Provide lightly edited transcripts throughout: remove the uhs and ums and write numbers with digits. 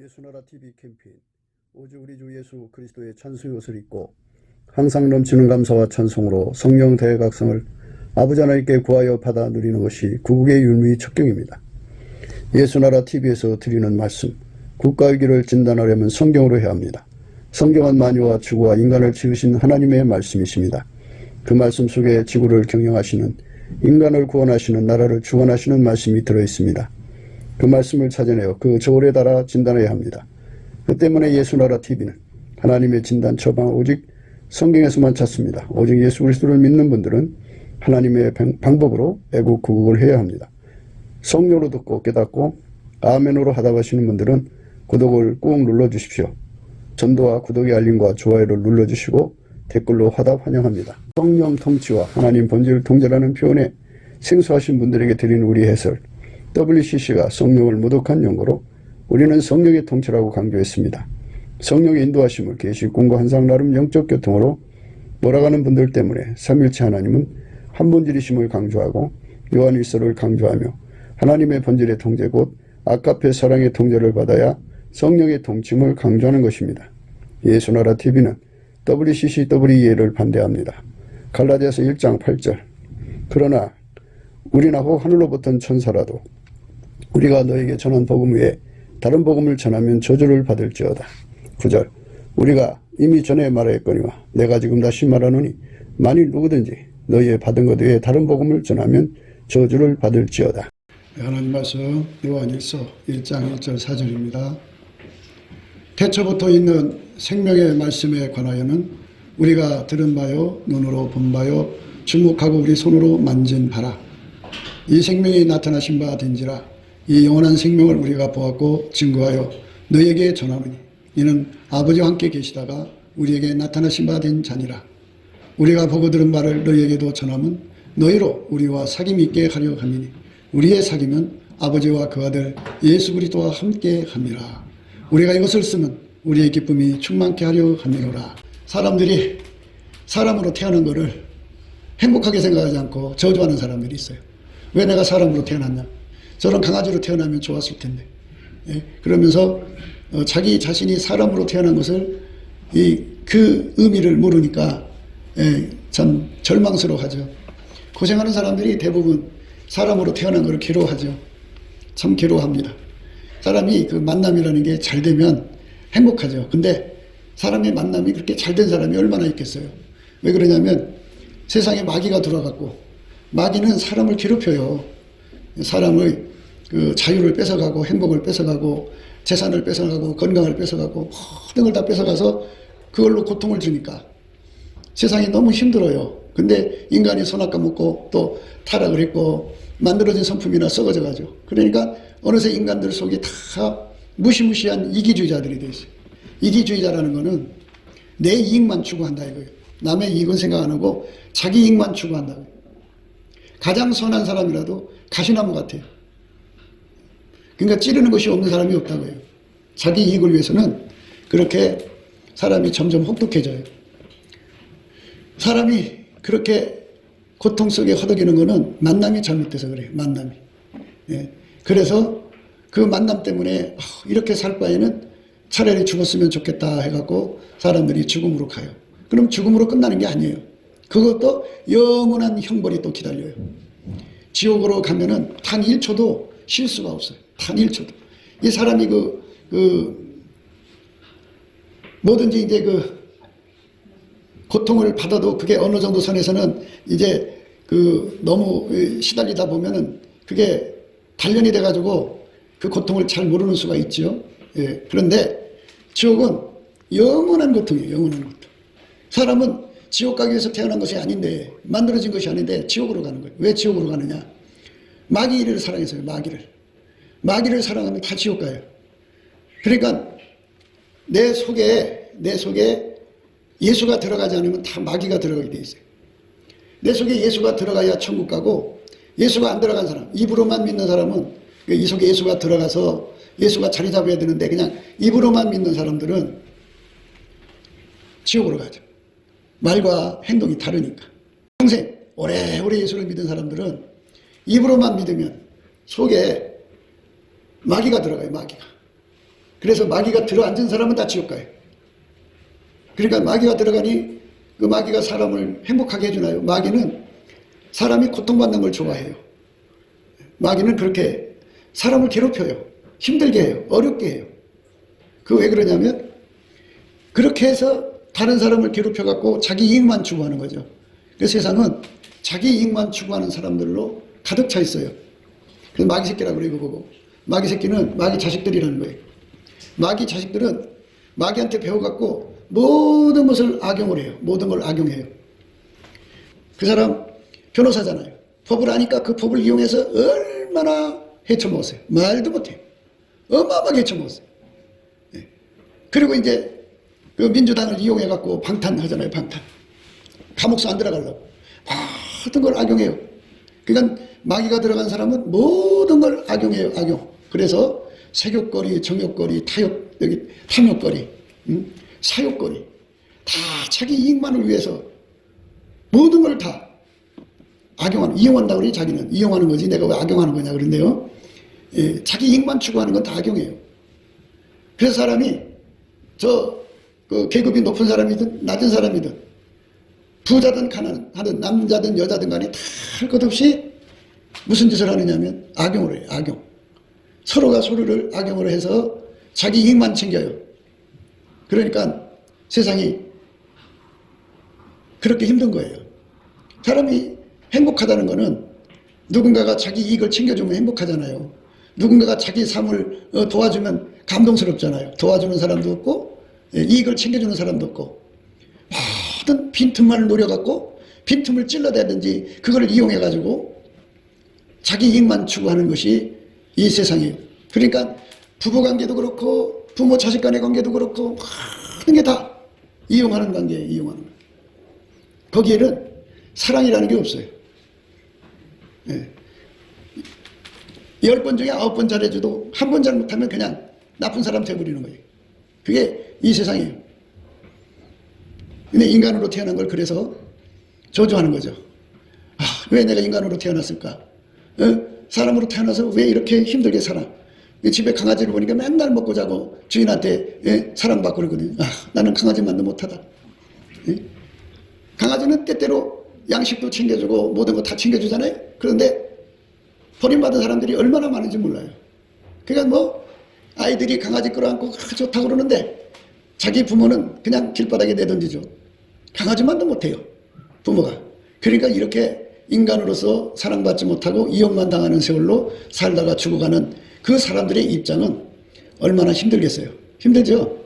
예수나라 TV 캠페인 오직 우리 주 예수 그리스도의 찬송의 옷을 입고 항상 넘치는 감사와 찬송으로 성령 대각성을 아버지 하나님께 구하여 받아 누리는 것이 구국의 율무의 척경입니다. 예수나라 TV에서 드리는 말씀, 국가의 길을 진단하려면 성경으로 해야 합니다. 성경은 만유와 지구와 인간을 지으신 하나님의 말씀이십니다. 그 말씀 속에 지구를 경영하시는, 인간을 구원하시는, 나라를 주관하시는 말씀이 들어있습니다. 그 말씀을 찾아내어 그 저울에 달아 진단해야 합니다. 그 때문에 예수나라 TV는 하나님의 진단 처방을 오직 성경에서만 찾습니다. 오직 예수 그리스도를 믿는 분들은 하나님의 방법으로 애국 구국을 해야 합니다. 성령으로 듣고 깨닫고 아멘으로 하답하시는 분들은 구독을 꾹 눌러주십시오. 전도와 구독의 알림과 좋아요를 눌러주시고 댓글로 화답 환영합니다. 성령 통치와 하나님 본질 통제라는 표현에 생소하신 분들에게 드리는 우리 해설, WCC가 성령을 모독한 용어로 우리는 성령의 통치라고 강조했습니다. 성령의 인도하심을 계시, 공고, 한상, 나름 영적 교통으로 몰아가는 분들 때문에 삼일체 하나님은 한 본질이심을 강조하고 요한일서를 강조하며 하나님의 본질의 통제 곧 아카페 사랑의 통제를 받아야 성령의 통치임을 강조하는 것입니다. 예수나라 TV는 WCCWE를 반대합니다. 갈라디아서 1장 8절 그러나 우리나 혹 하늘로부터 천사라도 우리가 너에게 전한 복음 외에 다른 복음을 전하면 저주를 받을지어다. 9절 우리가 이미 전에 말하였거니와 내가 지금 다시 말하노니 만일 누구든지 너희의 받은 것 외에 다른 복음을 전하면 저주를 받을지어다. 하나님 말씀 요한일서 1장 1절 4절입니다. 태초부터 있는 생명의 말씀에 관하여는 우리가 들은 바요 눈으로 본 바요 주목하고 우리 손으로 만진 바라. 이 생명이 나타나신 바 된지라. 이 영원한 생명을 우리가 보았고 증거하여 너희에게 전하노니 이는 아버지와 함께 계시다가 우리에게 나타나신 바 된 자니라. 우리가 보고 들은 바를 너희에게도 전함은 너희로 우리와 사귐이 있게 하려 함이니 우리의 사귐은 아버지와 그 아들 예수 그리스도와 함께 함이라. 우리가 이것을 쓰면 우리의 기쁨이 충만케 하려 함이로라. 사람들이 사람으로 태어난 것을 행복하게 생각하지 않고 저주하는 사람들이 있어요. 왜 내가 사람으로 태어났냐? 저런 강아지로 태어나면 좋았을 텐데. 예? 그러면서 자기 자신이 사람으로 태어난 것을 그 의미를 모르니까 참 절망스러워하죠. 고생하는 사람들이 대부분 사람으로 태어난 것을 괴로워하죠. 참 괴로워합니다. 사람이 그 만남이라는 게 잘 되면 행복하죠. 근데 사람의 만남이 그렇게 잘 된 사람이 얼마나 있겠어요. 왜 그러냐면 세상에 마귀가 들어갔고 마귀는 사람을 괴롭혀요. 사람의 그 자유를 뺏어가고 행복을 뺏어가고 재산을 뺏어가고 건강을 뺏어가고 모든 걸 다 뺏어가서 그걸로 고통을 주니까 세상이 너무 힘들어요. 근데 인간이 손 아까먹고 또 타락을 했고 만들어진 성품이나 썩어져 가죠. 그러니까 어느새 인간들 속이 다 무시무시한 이기주의자들이 돼 있어요. 이기주의자라는 거는 내 이익만 추구한다 이거예요. 남의 이익은 생각 안 하고 자기 이익만 추구한다고요. 가장 선한 사람이라도 가시나무 같아요. 그러니까 찌르는 것이 없는 사람이 없다고요. 자기 이익을 위해서는 그렇게 사람이 점점 혹독해져요. 사람이 그렇게 고통 속에 허덕이는 거는 만남이 잘못돼서 그래요. 만남이. 예. 그래서 그 만남 때문에 이렇게 살 바에는 차라리 죽었으면 좋겠다 해갖고 사람들이 죽음으로 가요. 그럼 죽음으로 끝나는 게 아니에요. 그것도 영원한 형벌이 또 기다려요. 지옥으로 가면은 단 1초도 쉴 수가 없어요. 단 1초도. 이 사람이 뭐든지 이제 고통을 받아도 그게 어느 정도 선에서는 이제 너무 시달리다 보면은 그게 단련이 돼가지고 그 고통을 잘 모르는 수가 있죠. 예. 그런데 지옥은 영원한 고통이에요. 영원한 고통. 사람은 지옥 가기 위해서 태어난 것이 아닌데 만들어진 것이 아닌데 지옥으로 가는 거예요. 왜 지옥으로 가느냐? 마귀를 사랑해서요. 마귀를 사랑하면 다 지옥 가요. 그러니까 내 속에 예수가 들어가지 않으면 다 마귀가 들어가게 돼 있어요. 내 속에 예수가 들어가야 천국 가고 예수가 안 들어간 사람, 입으로만 믿는 사람은 이 속에 예수가 들어가서 예수가 자리 잡아야 되는데 그냥 입으로만 믿는 사람들은 지옥으로 가죠. 말과 행동이 다르니까. 평생 오래오래 예수를 믿은 사람들은 입으로만 믿으면 속에 마귀가 들어가요. 마귀가. 그래서 마귀가 들어앉은 사람은 다 지옥 가요. 그러니까 마귀가 들어가니 그 마귀가 사람을 행복하게 해주나요? 마귀는 사람이 고통받는 걸 좋아해요. 마귀는 그렇게 사람을 괴롭혀요. 힘들게 해요. 어렵게 해요. 그 왜 그러냐면 그렇게 해서 다른 사람을 괴롭혀갖고 자기 이익만 추구하는 거죠. 그래서 세상은 자기 이익만 추구하는 사람들로 가득 차 있어요. 그래서 마귀 새끼라고 그래요. 그거. 마귀 새끼는 마귀 자식들이라는 거예요. 마귀 자식들은 마귀한테 배워갖고 모든 것을 악용을 해요. 모든 걸 악용해요. 그 사람 변호사잖아요. 법을 아니까 그 법을 이용해서 얼마나 헤쳐먹었어요. 말도 못해요. 어마어마하게 헤쳐먹었어요. 네. 그리고 이제 그 민주당을 이용해갖고 방탄하잖아요. 방탄. 감옥서 안 들어가려고. 모든 걸 악용해요. 그러니까 마귀가 들어간 사람은 모든 걸 악용해요. 악용. 그래서 색욕거리, 정욕거리, 탐욕거리, 사욕거리 다 자기 이익만을 위해서 모든 걸 다 악용하는, 이용한다고 그러지. 자기는 이용하는 거지 내가 왜 악용하는 거냐 그런데요. 예, 자기 이익만 추구하는 건 다 악용해요. 그래서 사람이 그 계급이 높은 사람이든 낮은 사람이든 부자든 가난하든 남자든 여자든 간에 다 할 것 없이 무슨 짓을 하느냐면 악용을 해요. 악용. 서로가 서로를 악용을 해서 자기 이익만 챙겨요. 그러니까 세상이 그렇게 힘든 거예요. 사람이 행복하다는 거는 누군가가 자기 이익을 챙겨주면 행복하잖아요. 누군가가 자기 삶을 도와주면 감동스럽잖아요. 도와주는 사람도 없고 이익을 챙겨주는 사람도 없고 모든 빈틈만을 노려갖고 빈틈을 찔러대든지 그걸 이용해가지고 자기 이익만 추구하는 것이 이 세상이에요. 그러니까 부부관계도 그렇고 부모 자식 간의 관계도 그렇고 모든 게 다 이용하는 관계예요. 이용하는 관계. 거기에는 사랑이라는 게 없어요. 예. 10번 중에 9번 잘해줘도 한 번 잘못하면 그냥 나쁜 사람 돼버리는 거예요. 그게 이 세상이에요. 근데 인간으로 태어난 걸 그래서 저주하는 거죠. 왜 내가 인간으로 태어났을까? 사람으로 태어나서 왜 이렇게 힘들게 살아? 집에 강아지를 보니까 맨날 먹고 자고 주인한테 사랑받고 그러거든요. 나는 강아지만도 못하다. 강아지는 때때로 양식도 챙겨주고 모든 거 다 챙겨주잖아요. 그런데 버림받은 사람들이 얼마나 많은지 몰라요. 그러니까 뭐 아이들이 강아지 끌어안고 좋다고 그러는데 자기 부모는 그냥 길바닥에 내던지죠. 강아지만도 못해요. 부모가. 그러니까 이렇게 인간으로서 사랑받지 못하고 이용만 당하는 세월로 살다가 죽어가는 그 사람들의 입장은 얼마나 힘들겠어요. 힘들죠.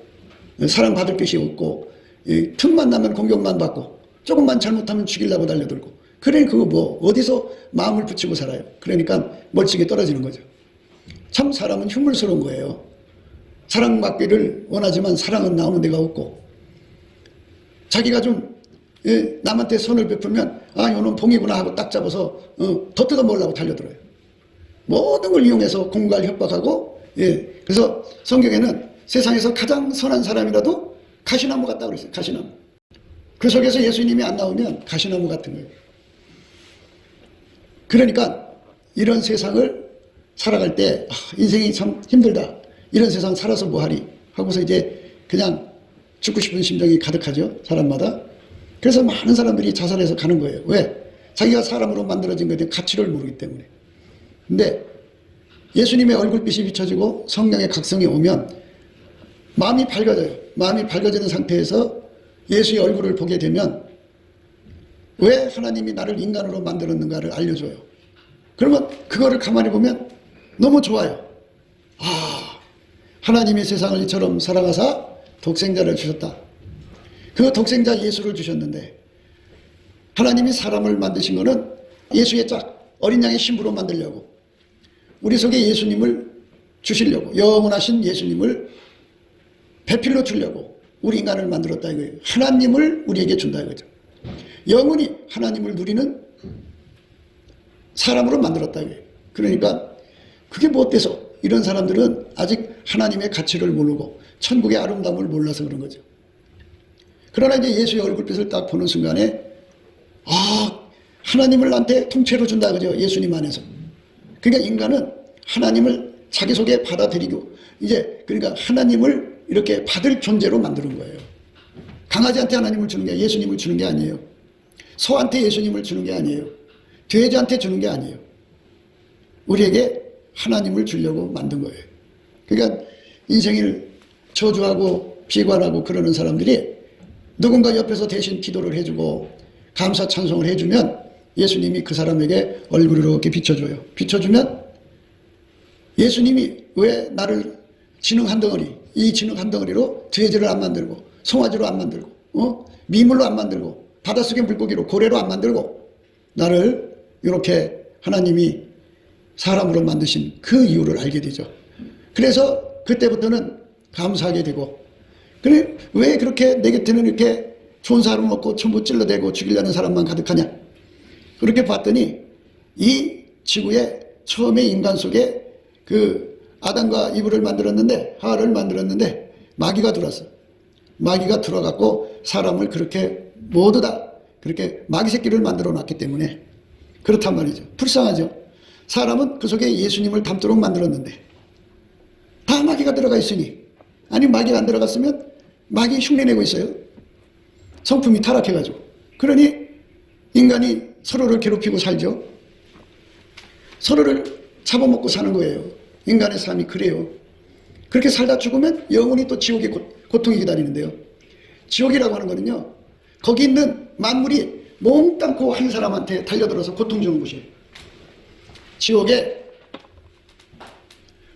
사랑받을 것이 없고 틈만 나면 공격만 받고 조금만 잘못하면 죽이려고 달려들고 그러니 그거 뭐 어디서 마음을 붙이고 살아요. 그러니까 멀찍이 떨어지는 거죠. 참 사람은 흉물스러운 거예요. 사랑받기를 원하지만 사랑은 나오는 데가 없고 자기가 좀 남한테 선을 베풀면 이놈 봉이구나 하고 딱 잡아서 더 뜯어먹으려고 달려들어요. 모든 걸 이용해서 공갈 협박하고 그래서 성경에는 세상에서 가장 선한 사람이라도 가시나무 같다고 그랬어요. 가시나무. 그 속에서 예수님이 안 나오면 가시나무 같은 거예요. 그러니까 이런 세상을 살아갈 때 인생이 참 힘들다. 이런 세상 살아서 뭐하리 하고서 이제 그냥 죽고 싶은 심정이 가득하죠. 사람마다. 그래서 많은 사람들이 자살해서 가는 거예요. 왜? 자기가 사람으로 만들어진 것에 대한 가치를 모르기 때문에. 근데 예수님의 얼굴빛이 비춰지고 성령의 각성이 오면 마음이 밝아져요. 마음이 밝아지는 상태에서 예수의 얼굴을 보게 되면 왜 하나님이 나를 인간으로 만들었는가를 알려줘요. 그러면 그거를 가만히 보면 너무 좋아요. 하나님이 세상을 이처럼 사랑하사 독생자를 주셨다. 그 독생자 예수를 주셨는데 하나님이 사람을 만드신 거는 예수의 짝 어린 양의 신부로 만들려고 우리 속에 예수님을 주시려고 영원하신 예수님을 배필로 주려고 우리 인간을 만들었다 이거예요. 하나님을 우리에게 준다 이거죠. 영원히 하나님을 누리는 사람으로 만들었다 이거예요. 그러니까 그게 뭐 어때서 이런 사람들은 아직 하나님의 가치를 모르고 천국의 아름다움을 몰라서 그런 거죠. 그러나 이제 예수의 얼굴빛을 딱 보는 순간에 하나님을 나한테 통째로 준다 그죠. 예수님 안에서. 그러니까 인간은 하나님을 자기 속에 받아들이고 이제 그러니까 하나님을 이렇게 받을 존재로 만드는 거예요. 강아지한테 하나님을 주는 게 예수님을 주는 게 아니에요. 소한테 예수님을 주는 게 아니에요. 돼지한테 주는 게 아니에요. 우리에게 하나님을 주려고 만든 거예요. 그러니까 인생을 저주하고 비관하고 그러는 사람들이 누군가 옆에서 대신 기도를 해주고 감사 찬송을 해주면 예수님이 그 사람에게 얼굴을 이렇게 비춰줘요. 비춰주면 예수님이 왜 나를 진흙 한 덩어리, 이 진흙 한 덩어리로 돼지를 안 만들고 송아지로 안 만들고 미물로 안 만들고 바닷속의 물고기로 고래로 안 만들고 나를 이렇게 하나님이 사람으로 만드신 그 이유를 알게 되죠. 그래서 그때부터는 감사하게 되고, 그래 왜 그렇게 내 곁에는 이렇게 좋은 사람 없고 전부 찔러대고 죽이려는 사람만 가득하냐. 그렇게 봤더니 이 지구에 처음에 인간 속에 그 아담과 이브를 만들었는데, 하와를 만들었는데 마귀가 들어왔어. 마귀가 들어갔고 사람을 그렇게 모두 다 그렇게 마귀 새끼를 만들어 놨기 때문에 그렇단 말이죠. 불쌍하죠. 사람은 그 속에 예수님을 담도록 만들었는데 다 마귀가 들어가 있으니, 아니 마귀가 안 들어갔으면 마귀 흉내내고 있어요. 성품이 타락해가지고. 그러니 인간이 서로를 괴롭히고 살죠. 서로를 잡아먹고 사는 거예요. 인간의 삶이 그래요. 그렇게 살다 죽으면 영원히 또 지옥의 고통이 기다리는데요. 지옥이라고 하는 거는요, 거기 있는 만물이 몽땅 그 한 사람한테 달려들어서 고통 주는 곳이에요. 지옥에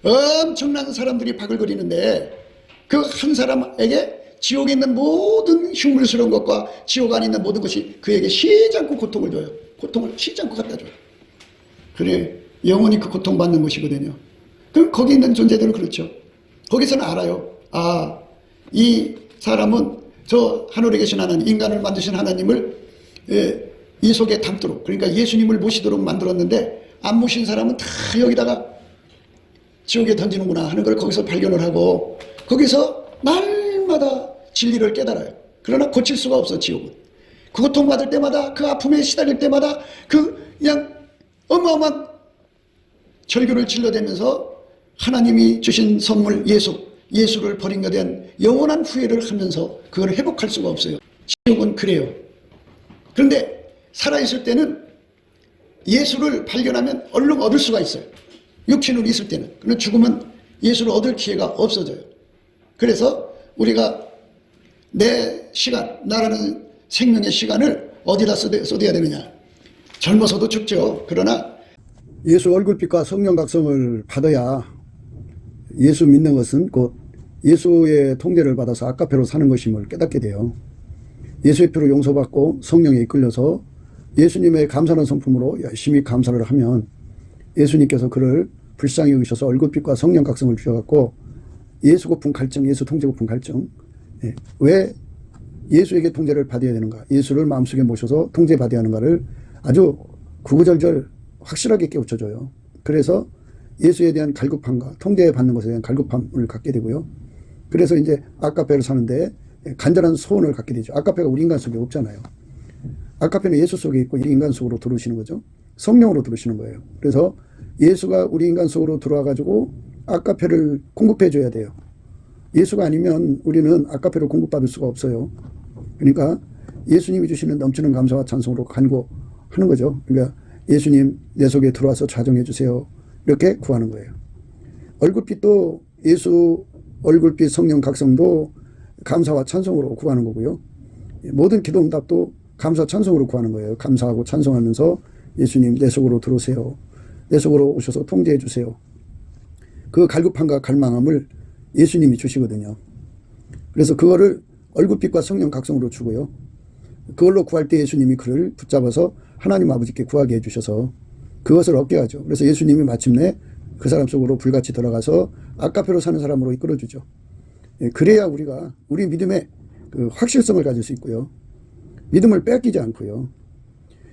엄청난 사람들이 바글거리는데 그 한 사람에게 지옥에 있는 모든 흉물스러운 것과 지옥 안에 있는 모든 것이 그에게 쉬지 않고 고통을 줘요. 고통을 쉬지 않고 갖다 줘요. 그래 영원히 그 고통받는 것이거든요. 그럼 거기 있는 존재들은 그렇죠. 거기서는 알아요. 아, 이 사람은 저 하늘에 계신 하나님, 인간을 만드신 하나님을 이 속에 담도록, 그러니까 예수님을 모시도록 만들었는데 안 모신 사람은 다 여기다가 지옥에 던지는구나 하는 걸 거기서 발견을 하고, 거기서 날마다 진리를 깨달아요. 그러나 고칠 수가 없어. 지옥은 그 고통받을 때마다, 그 아픔에 시달릴 때마다 그 그냥 어마어마한 절규를 질러대면서 하나님이 주신 선물 예수를 버린 것에 대한 영원한 후회를 하면서 그걸 회복할 수가 없어요. 지옥은 그래요. 그런데 살아있을 때는 예수를 발견하면 얼른 얻을 수가 있어요. 육신으로 있을 때는. 그런데 죽으면 예수를 얻을 기회가 없어져요. 그래서 우리가 내 시간, 나라는 생명의 시간을 어디다 쏟아야 되느냐. 젊어서도 죽죠. 그러나 예수 얼굴빛과 성령 각성을 받아야 예수 믿는 것은 곧 예수의 통제를 받아서 아까페로 사는 것임을 깨닫게 돼요. 예수의 피로 용서받고 성령에 이끌려서 예수님의 감사하는 성품으로 열심히 감사를 하면 예수님께서 그를 불쌍히 여기셔서 얼굴빛과 성령 각성을 주셔갖고 예수 고품 갈증, 예수 통제 고품 갈증. 왜 예수에게 통제를 받아야 되는가, 예수를 마음속에 모셔서 통제받아야 하는가를 아주 구구절절 확실하게 깨우쳐줘요. 그래서 예수에 대한 갈급함과 통제받는 것에 대한 갈급함을 갖게 되고요. 그래서 이제 아까페를 사는데 간절한 소원을 갖게 되죠. 아까페가 우리 인간 속에 없잖아요. 아까페는 예수 속에 있고 우리 인간 속으로 들어오시는 거죠. 성령으로 들어오시는 거예요. 그래서 예수가 우리 인간 속으로 들어와가지고 아까페를 공급해 줘야 돼요. 예수가 아니면 우리는 아까페를 공급받을 수가 없어요. 그러니까 예수님이 주시는 넘치는 감사와 찬송으로 간구하는 거죠. 그러니까 예수님 내 속에 들어와서 좌정해 주세요. 이렇게 구하는 거예요. 얼굴빛도 예수 얼굴빛 성령 각성도 감사와 찬송으로 구하는 거고요. 모든 기도 응답도 감사 찬송으로 구하는 거예요. 감사하고 찬송하면서 예수님 내 속으로 들어오세요. 내 속으로 오셔서 통제해 주세요. 그 갈급함과 갈망함을 예수님이 주시거든요. 그래서 그거를 얼굴빛과 성령 각성으로 주고요. 그걸로 구할 때 예수님이 그를 붙잡아서 하나님 아버지께 구하게 해주셔서 그것을 얻게 하죠. 그래서 예수님이 마침내 그 사람 속으로 불같이 들어가서 아까페로 사는 사람으로 이끌어주죠. 그래야 우리가 우리 믿음의 그 확실성을 가질 수 있고요. 믿음을 뺏기지 않고요.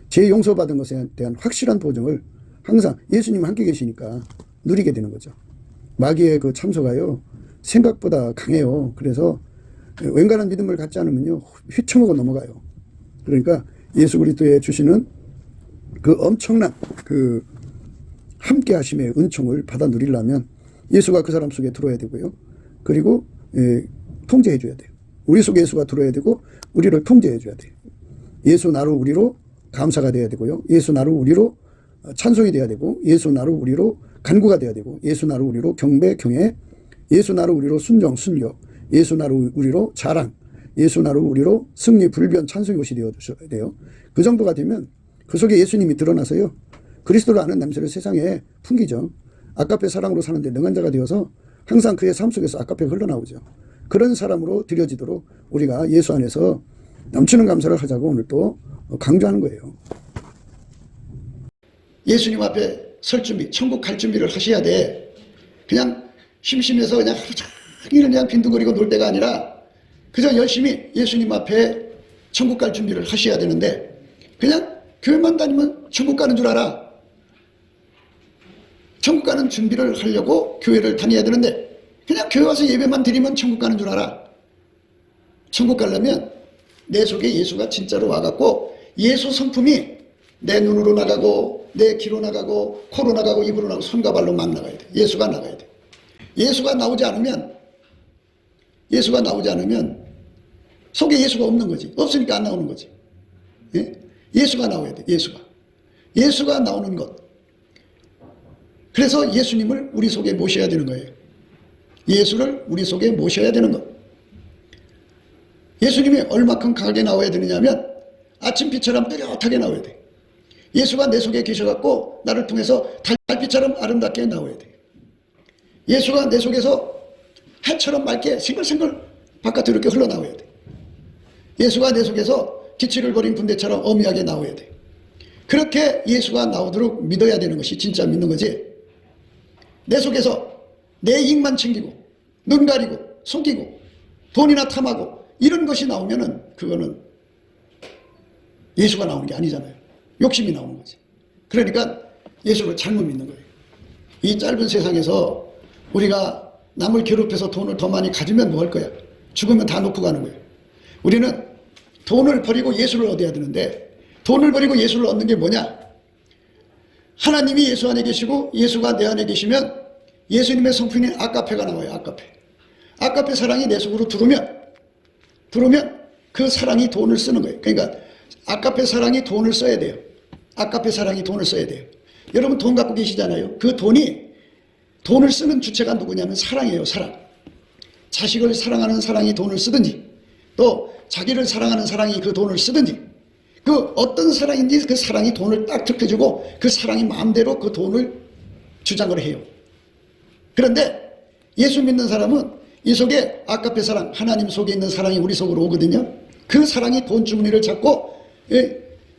죄 용서받은 것에 대한 확실한 보증을 항상 예수님 함께 계시니까 누리게 되는 거죠. 마귀의 그 참소가요, 생각보다 강해요. 그래서 웬간한 믿음을 갖지 않으면요, 휘청하고 넘어가요. 그러니까 예수 그리스도에 주시는 그 엄청난 그 함께 하심의 은총을 받아 누리려면 예수가 그 사람 속에 들어야 되고요. 그리고 통제해 줘야 돼요. 우리 속에 예수가 들어야 되고 우리를 통제해 줘야 돼요. 예수 나로 우리로 감사가 돼야 되고요. 예수 나로 우리로 찬송이 돼야 되고, 예수 나로 우리로 간구가 돼야 되고, 예수 나로 우리로 경배 경애, 예수 나로 우리로 순종 순교, 예수 나로 우리로 자랑, 예수 나로 우리로 승리 불변 찬송의 옷이 되어 주셔야 돼요. 그 정도가 되면 그 속에 예수님이 드러나서요, 그리스도를 아는 냄새를 세상에 풍기죠. 아까페 사랑으로 사는데 능한 자가 되어서 항상 그의 삶 속에서 아까페가 흘러나오죠. 그런 사람으로 드려지도록 우리가 예수 안에서 넘치는 감사를 하자고 오늘 또 강조하는 거예요. 예수님 앞에 설 준비, 천국 갈 준비를 하셔야 돼. 그냥 심심해서 그냥 하루 종일 그냥 빈둥거리고 놀 때가 아니라 그저 열심히 예수님 앞에 천국 갈 준비를 하셔야 되는데, 그냥 교회만 다니면 천국 가는 줄 알아. 천국 가는 준비를 하려고 교회를 다녀야 되는데, 그냥 교회 와서 예배만 드리면 천국 가는 줄 알아. 천국 가려면 내 속에 예수가 진짜로 와갖고 예수 성품이 내 눈으로 나가고 내 귀로 나가고 코로 나가고 입으로 나가고 손과 발로 막 나가야 돼. 예수가 나가야 돼. 예수가 나오지 않으면 속에 예수가 없는 거지. 없으니까 안 나오는 거지. 예? 예수가 나와야 돼. 예수가 나오는 것. 그래서 예수님을 우리 속에 모셔야 되는 거예요. 예수를 우리 속에 모셔야 되는 것. 예수님이 얼마큼 강하게 나와야 되느냐면 아침빛처럼 뚜렷하게 나와야 돼. 예수가 내 속에 계셔갖고 나를 통해서 달빛처럼 아름답게 나와야 돼. 예수가 내 속에서 해처럼 맑게 생글생글 바깥으로 이렇게 흘러나와야 돼. 예수가 내 속에서 기치를 버린 군대처럼 어미하게 나와야 돼. 그렇게 예수가 나오도록 믿어야 되는 것이 진짜 믿는 거지. 내 속에서 내 이익만 챙기고 눈 가리고 속이고 돈이나 탐하고 이런 것이 나오면은 그거는 예수가 나오는 게 아니잖아요. 욕심이 나오는 거지. 그러니까 예수를 잘못 믿는 거예요. 이 짧은 세상에서 우리가 남을 괴롭혀서 돈을 더 많이 가지면 뭐 할 거야? 죽으면 다 놓고 가는 거예요. 우리는 돈을 버리고 예수를 얻어야 되는데, 돈을 버리고 예수를 얻는 게 뭐냐? 하나님이 예수 안에 계시고 예수가 내 안에 계시면 예수님의 성품인 아까페가 나와요. 아까페 사랑이 내 속으로 들어오면 그 사랑이 돈을 쓰는 거예요. 그러니까 아까페 사랑이 돈을 써야 돼요. 여러분 돈 갖고 계시잖아요. 그 돈을 쓰는 주체가 누구냐면 사랑이에요. 자식을 사랑하는 사랑이 돈을 쓰든지, 또 자기를 사랑하는 사랑이 그 돈을 쓰든지, 그 어떤 사랑인지 그 사랑이 돈을 딱 특해주고 그 사랑이 마음대로 그 돈을 주장을 해요. 그런데 예수 믿는 사람은 이 속에 아까페 사랑, 하나님 속에 있는 사랑이 우리 속으로 오거든요. 그 사랑이 돈 주머니를 잡고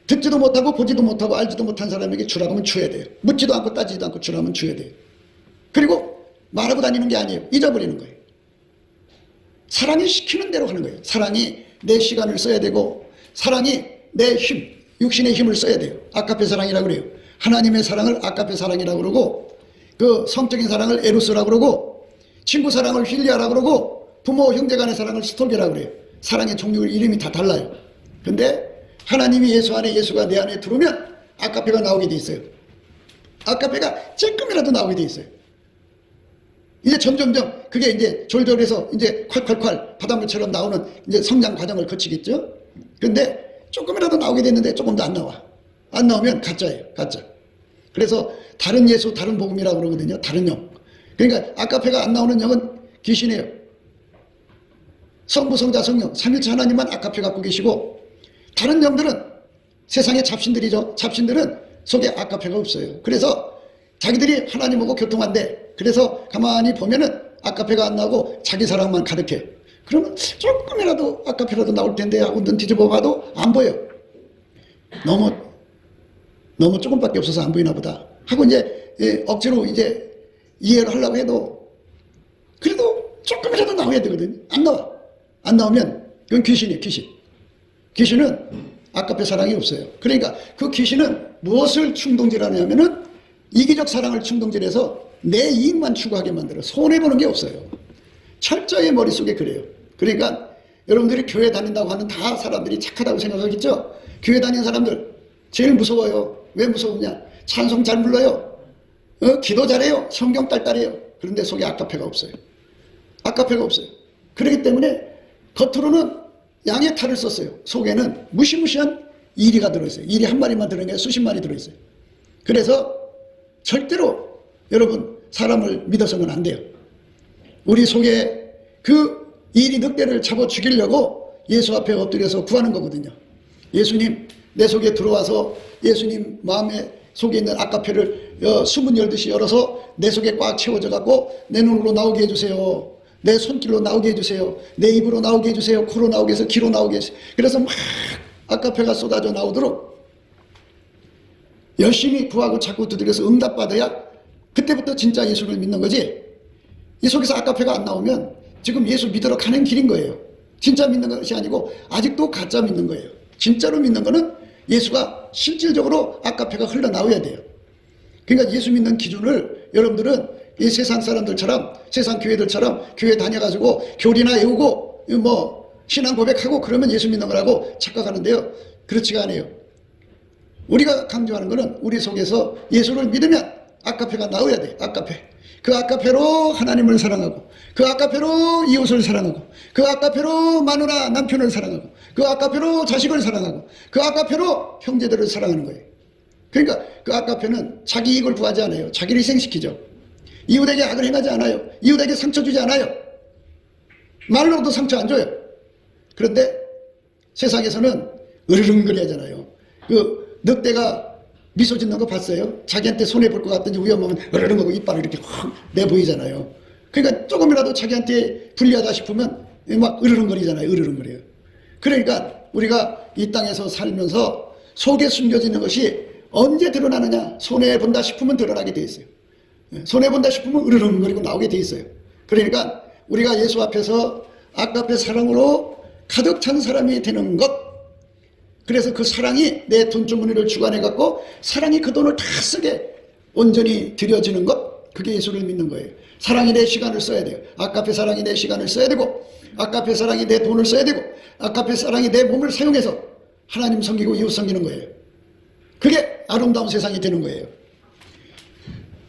듣지도 못하고 보지도 못하고 알지도 못한 사람에게 주라고 하면 줘야 돼요. 묻지도 않고 따지지도 않고 주라면 줘야 돼요. 그리고 말하고 다니는 게 아니에요. 잊어버리는 거예요. 사랑이 시키는 대로 하는 거예요. 사랑이 내 시간을 써야 되고, 사랑이 내 힘, 육신의 힘을 써야 돼요. 아까페 사랑이라고 그래요. 하나님의 사랑을 아까페 사랑이라고 그러고, 그 성적인 사랑을 에로스라고 그러고, 친구 사랑을 휠리아라고 그러고, 부모 형제 간의 사랑을 스톨게라고 그래요. 사랑의 종류를 이름이 다 달라요. 근데 하나님이 예수 안에, 예수가 내 안에 들어오면 아까페가 나오게 돼 있어요. 아까페가 조금이라도 나오게 돼 있어요. 이제 점점점 그게 이제 졸졸해서 이제 콸콸콸 바닷물처럼 나오는 이제 성장 과정을 거치겠죠. 근데 조금이라도 나오게 됐는데 조금도 안 나와. 안 나오면 가짜예요. 가짜. 그래서 다른 예수, 다른 복음이라고 그러거든요. 다른 영. 그러니까 아까페가 안 나오는 영은 귀신이에요. 성부, 성자, 성령, 삼일체 하나님만 아까페 갖고 계시고, 다른 영들은 세상의 잡신들이죠. 잡신들은 속에 아까페가 없어요. 그래서 자기들이 하나님하고 교통한대. 그래서 가만히 보면은 아까페가 안 나오고 자기 사랑만 가득해요. 그러면 조금이라도 아까페라도 나올 텐데 하고 눈 뒤집어 봐도 안 보여. 너무 조금밖에 없어서 안 보이나 보다 하고 이제 억지로 이제 이해를 하려고 해도 그래도 조금이라도 나와야 되거든요. 안 나와. 안 나오면 그건 귀신이에요. 귀신은 아까페 사랑이 없어요. 그러니까 그 귀신은 무엇을 충동질하냐면은 이기적 사랑을 충동질해서 내 이익만 추구하게 만들어. 손해보는 게 없어요. 철저히 머릿속에 그래요. 그러니까 여러분들이 교회 다닌다고 하는 다 사람들이 착하다고 생각하겠죠? 교회 다니는 사람들 제일 무서워요. 왜 무서우냐? 찬송 잘 불러요. 기도 잘해요. 성경 딸딸해요. 그런데 속에 아까페가 없어요. 아까페가 없어요. 그렇기 때문에 겉으로는 양의 탈을 썼어요. 속에는 무시무시한 이리가 들어있어요. 이리 한 마리만 들어있는 게 수십 마리 들어있어요. 그래서 절대로 여러분 사람을 믿어서는 안 돼요. 우리 속에 그 이리 늑대를 잡아 죽이려고 예수 앞에 엎드려서 구하는 거거든요. 예수님 내 속에 들어와서 예수님 마음에 속에 있는 아까페를 수문 열듯이 열어서 내 속에 꽉 채워져 갖고 내 눈으로 나오게 해주세요. 내 손길로 나오게 해주세요. 내 입으로 나오게 해주세요. 코로 나오게 해서 귀로 나오게 해주세요. 그래서 막 아까페가 쏟아져 나오도록 열심히 구하고 자꾸 두드려서 응답받아야 그때부터 진짜 예수를 믿는 거지. 이 속에서 아까페가 안 나오면 지금 예수 믿으러 가는 길인 거예요. 진짜 믿는 것이 아니고 아직도 가짜 믿는 거예요. 진짜로 믿는 거는 예수가 실질적으로 아까페가 흘러나와야 돼요. 그러니까 예수 믿는 기준을 여러분들은 이 세상 사람들처럼 세상 교회들처럼 교회 다녀가지고 교리나 외우고 뭐 신앙 고백하고 그러면 예수 믿는 거라고 착각하는데요. 그렇지가 않아요. 우리가 강조하는 거는 우리 속에서 예수를 믿으면 아까페가 나와야 돼요. 아까페. 그 아까페로 하나님을 사랑하고 그 아까페로 이웃을 사랑하고 그 아까페로 마누라 남편을 사랑하고 그 아까페로 자식을 사랑하고 그 아까페로 형제들을 사랑하는 거예요. 그러니까 그 아까페는 자기 이익을 구하지 않아요. 자기를 희생시키죠. 이웃에게 악을 행하지 않아요. 이웃에게 상처 주지 않아요. 말로도 상처 안 줘요. 그런데 세상에서는 으르렁거리 하잖아요. 그 늑대가 미소 짓는 거 봤어요? 자기한테 손해볼 것 같든지 위험하면 으르렁거리고 이빨을 이렇게 확 내보이잖아요. 그러니까 조금이라도 자기한테 불리하다 싶으면 막 으르렁거리잖아요. 으르렁거려요. 그러니까 우리가 이 땅에서 살면서 속에 숨겨지는 것이 언제 드러나느냐? 손해본다 싶으면 드러나게 돼 있어요. 손해본다 싶으면 으르렁거리고 나오게 돼 있어요. 그러니까 우리가 예수 앞에서 아까페 사랑으로 가득 찬 사람이 되는 것, 그래서 그 사랑이 내 돈주머니를 주관해 갖고 사랑이 그 돈을 다 쓰게 온전히 들여지는 것, 그게 예수를 믿는 거예요. 사랑이 내 시간을 써야 돼요. 아까페 사랑이 내 시간을 써야 되고 아까페 사랑이 내 돈을 써야 되고 아까페 사랑이 내 몸을 사용해서 하나님 섬기고 이웃 섬기는 거예요. 그게 아름다운 세상이 되는 거예요.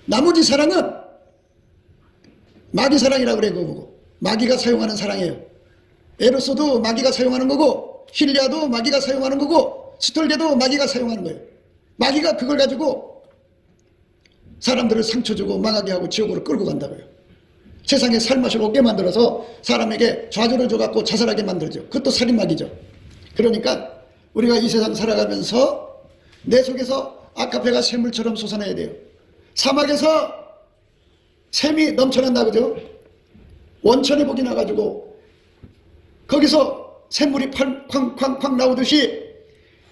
나머지 사랑은 마귀 사랑이라고 그래. 그거 마귀가 사용하는 사랑이에요. 에로서도 마귀가 사용하는 거고 힐리아도 마귀가 사용하는 거고 스톨게도 마귀가 사용하는 거예요. 마귀가 그걸 가지고 사람들을 상처 주고 망하게 하고 지옥으로 끌고 간다고요. 세상에 살맛을 없게 만들어서 사람에게 좌절을 줘갖고 자살하게 만들죠. 그것도 살인마귀죠. 그러니까 우리가 이 세상 살아가면서 내 속에서 아까페가 샘물처럼 솟아나야 돼요. 사막에서 샘이 넘쳐난다 그죠? 원천에 복이 나가지고 거기서 샘물이 쾅쾅쾅 나오듯이